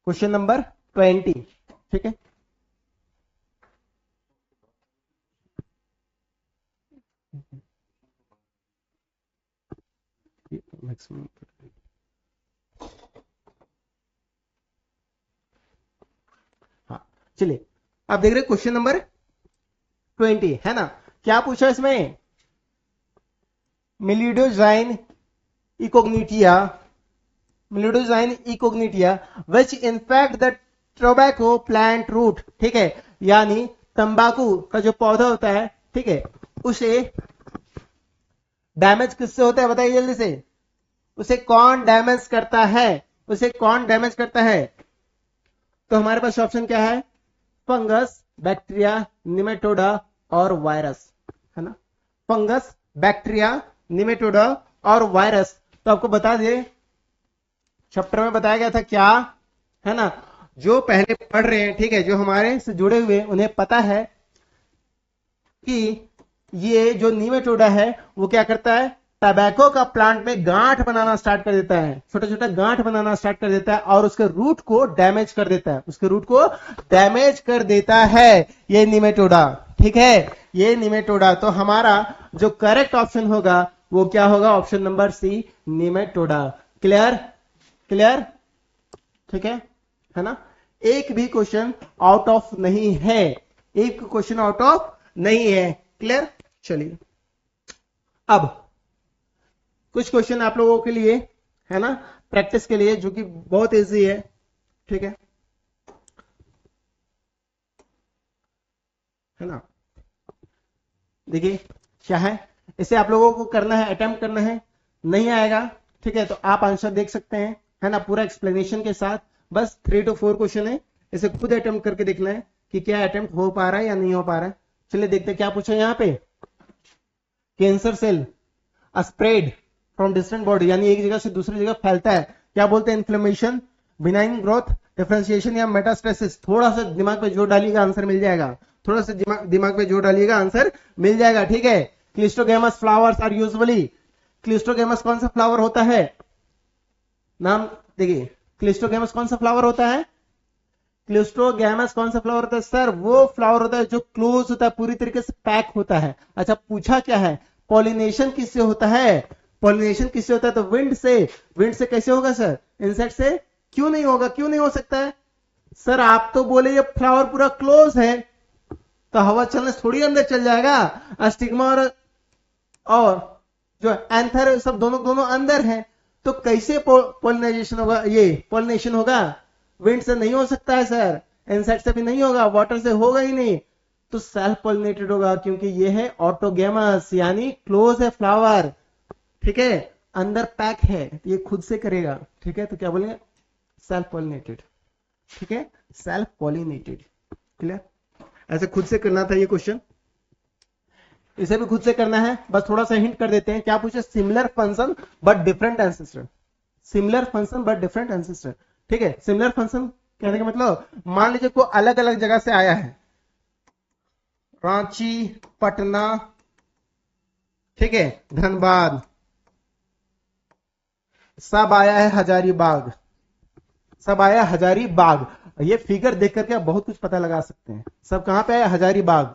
क्वेश्चन नंबर 20, ठीक है। मैक्सिमम चलिए अब देख रहे क्वेश्चन नंबर 20 है ना। क्या पूछा इसमें, meloidogyne incognita, meloidogyne incognita which infect the tobacco plant root, ठीक है, यानी तंबाकू का जो पौधा होता है, ठीक है, उसे डैमेज किससे होता है बताइए जल्दी से, उसे कौन डैमेज करता है, उसे कौन डैमेज करता है। तो हमारे पास ऑप्शन क्या है, फंगस, बैक्टीरिया, निमेटोडा और वायरस, है ना। फंगस, बैक्टीरिया, निमेटोडा और वायरस। तो आपको बता दें चैप्टर में बताया गया था क्या, है ना, जो पहले पढ़ रहे हैं, ठीक है, जो हमारे से जुड़े हुए उन्हें पता है कि ये जो निमेटोडा है वो क्या करता है, टबैको का प्लांट में गांठ बनाना स्टार्ट कर देता है, छोटा छोटा गांठ बनाना स्टार्ट कर देता है और उसके रूट को डैमेज कर देता है, उसके रूट को डैमेज कर देता है ये निमेटोडा, ठीक है, ये निमेटोडा। तो हमारा जो करेक्ट ऑप्शन होगा वो क्या होगा, option number C, Nematoda. Clear, clear, ठीक है ना। एक भी क्वेश्चन आउट ऑफ नहीं है, एक क्वेश्चन आउट ऑफ नहीं है। क्लियर, चलिए अब कुछ क्वेश्चन आप लोगों के लिए, है ना, प्रैक्टिस के लिए, जो कि बहुत इजी है, ठीक है ना। देखिए क्या है, इसे आप लोगों को करना है, अटेम्प्ट करना है, नहीं आएगा, ठीक है, तो आप आंसर देख सकते हैं, है ना, पूरा एक्सप्लेनेशन के साथ। बस 3 to 4 क्वेश्चन है, इसे खुद अटेम्प्ट करके देखना है कि क्या अटेम्प्ट हो पा रहा है या नहीं हो पा रहा है। चलिए देखते हैं क्या पूछा यहाँ पे, cancer cell spread from distant body, यानी एक जगह से दूसरी जगह फैलता है, क्या बोलते हैं, इन्फ्लेमेशन, बिनाइन ग्रोथ, डिफरेंशिएशन या मेटास्टेसिस। थोड़ा सा दिमाग पे जोर डालिएगा आंसर मिल जाएगा, थोड़ा सा दिमाग पे जोर डालिएगा आंसर मिल जाएगा, ठीक है। Cleistogamous flowers are usually, cleistogamous कौन सा फ्लावर होता है, नाम देखिए, क्लिस्टोगेमस कौन सा फ्लावर होता है, क्लिस्टोगैमस कौन सा फ्लावर होता है सर, वो फ्लावर होता है जो क्लोज होता है, पूरी तरीके से पैक होता है। अच्छा पूछा क्या है, पॉलिनेशन किससे होता है, पॉलिनेशन किससे होता है, तो विंड से। विंड से कैसे होगा सर, इंसेक्ट से क्यों नहीं होगा, क्यों नहीं हो सकता है सर, आप तो बोले ये फ्लावर पूरा क्लोज है, तो हवा चलने थोड़ी अंदर चल जाएगा, स्टिग्मा और जो एंथर सब दोनों दोनों अंदर है, तो कैसे पॉलिनाइजेशन होगा, ये पॉलिनेशन होगा, विंड से नहीं हो सकता है सर, इंसेक्ट से भी नहीं होगा, वाटर से होगा ही नहीं, तो सेल्फ पॉलिनेटेड होगा, क्योंकि ये है ऑटोगेमस, यानी क्लोज है फ्लावर, ठीक है, अंदर पैक है, ये खुद से करेगा, ठीक है, तो क्या बोलेंगे, सेल्फ पॉलिनेटेड, ठीक है, सेल्फ पॉलिनेटेड। क्लियर, ऐसे खुद से करना था ये क्वेश्चन, इसे भी खुद से करना है, बस थोड़ा सा हिंट कर देते हैं। क्या पूछे, similar function but different ancestor, similar function but different ancestor, ठीक है। सिमिलर फंक्शन कहने का मतलब, मान लीजिए कोई अलग अलग जगह से आया है, रांची, पटना, ठीक है, धनबाद, सब आया है हजारीबाग, सब आया हजारीबाग। ये फिगर देख करके आप बहुत कुछ पता लगा सकते हैं, सब कहां पे आया, हजारीबाग,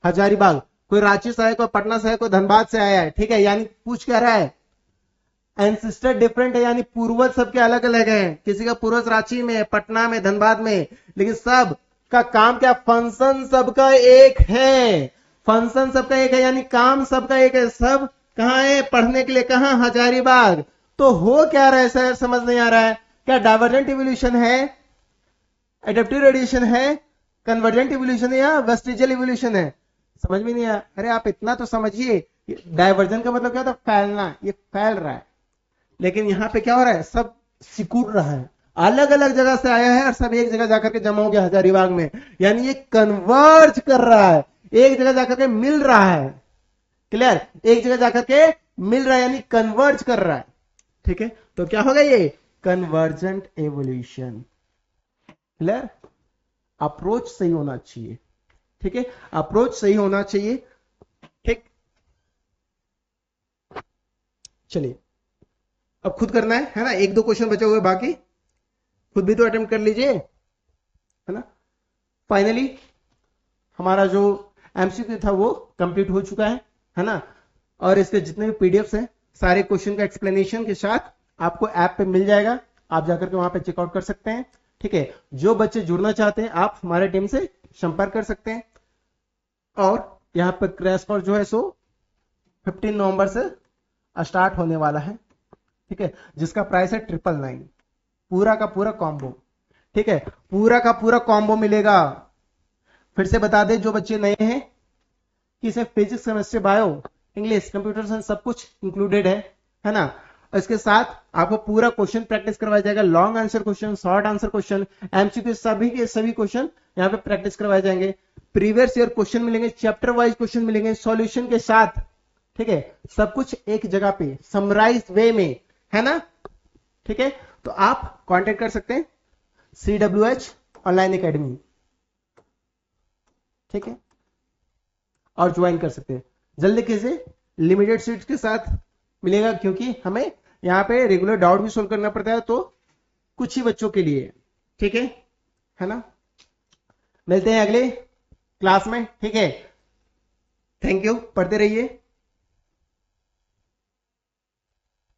हजारीबाग। कोई रांची से आया, कोई पटना से आया, कोई धनबाद से आया है, ठीक है, यानी पूछ क्या रहा है, एंसिस्टर डिफरेंट है, यानी पूर्वज सबके अलग अलग हैं, किसी का पूर्वज रांची में, पटना में, धनबाद में, लेकिन सब का काम क्या, फंक्शन सबका एक है, फंक्शन सबका एक है, यानी काम सबका एक है, सब कहां है, पढ़ने के लिए कहां, हजारीबाग। तो हो क्या रहा है सर, समझ नहीं आ रहा है, क्या डाइवर्जेंट इवोल्यूशन है, एडेप्टिव रेडिएशन है, कन्वर्जेंट इवोल्यूशन है या वेस्टिजियल इवोल्यूशन है, समझ में नहीं आया। अरे आप इतना तो समझिए, डाइवर्जन का मतलब क्या होता है, फैलना, ये फैल रहा है, लेकिन यहां पे क्या हो रहा है, सब सिकुड़ रहा है, अलग अलग जगह से आया है और सब एक जगह जाकर के जमा हो गया हजारीबाग में, यानी ये कन्वर्ज कर रहा है, एक जगह जाकर के मिल रहा है। क्लियर, एक जगह जाकर के मिल रहा है, यानी कन्वर्ज कर रहा है, ठीक है, तो क्या होगा ये, कन्वर्जेंट एवोल्यूशन। क्लियर, अप्रोच सही होना चाहिए, ठीक है, अप्रोच सही होना चाहिए, ठीक। चलिए अब खुद करना है ना, एक दो क्वेश्चन बचे हुए बाकी, खुद भी तो अटेम्प्ट कर लीजिए, है ना। फाइनली हमारा जो एमसीक्यू था वो कंप्लीट हो चुका है ना, और इसके जितने भी पीडीएफ्स हैं सारे क्वेश्चन का एक्सप्लेनेशन के साथ आपको ऐप पे मिल जाएगा, आप जाकर के वहां पे चेकआउट कर सकते हैं। ठीक है, जो बच्चे जुड़ना चाहते हैं आप हमारे टीम से संपर्क कर सकते हैं। और यहाँ पे क्रैश कोर्स जो है सो 15 नवंबर से स्टार्ट होने वाला है। ठीक है, जिसका प्राइस है 999, पूरा का पूरा कॉम्बो। ठीक है, पूरा का पूरा कॉम्बो मिलेगा। फिर से बता दें जो बच्चे नए हैं कि इसमें physics, chemistry, bio, English, computer science सब कुछ इंक्लूडेड है ना। इसके साथ आपको पूरा क्वेश्चन प्रैक्टिस करवाया जाएगा, long answer question, short answer question, MCQ, सभी के सभी क्वेश्चन यहाँ पे प्रैक्टिस करवाए जाएंगे। प्रीवियस ईयर क्वेश्चन मिलेंगे, चैप्टर वाइज क्वेश्चन मिलेंगे सॉल्यूशन के साथ। ठीक है, सब कुछ एक जगह पे समराइज वे में, है ना। ठीक है, तो आप कांटेक्ट कर सकते हैं CWH ऑनलाइन एकेडमी। ठीक है, और ज्वाइन कर सकते हैं। जल्दी कीजिए, लिमिटेड सीट्स के साथ मिलेगा, क्योंकि हमें यहाँ पे रेगुलर डाउट भी सोल्व करना पड़ता है, तो कुछ ही बच्चों के लिए। ठीक है ना। मिलते हैं अगले क्लास में। ठीक है, थैंक यू, पढ़ते रहिए।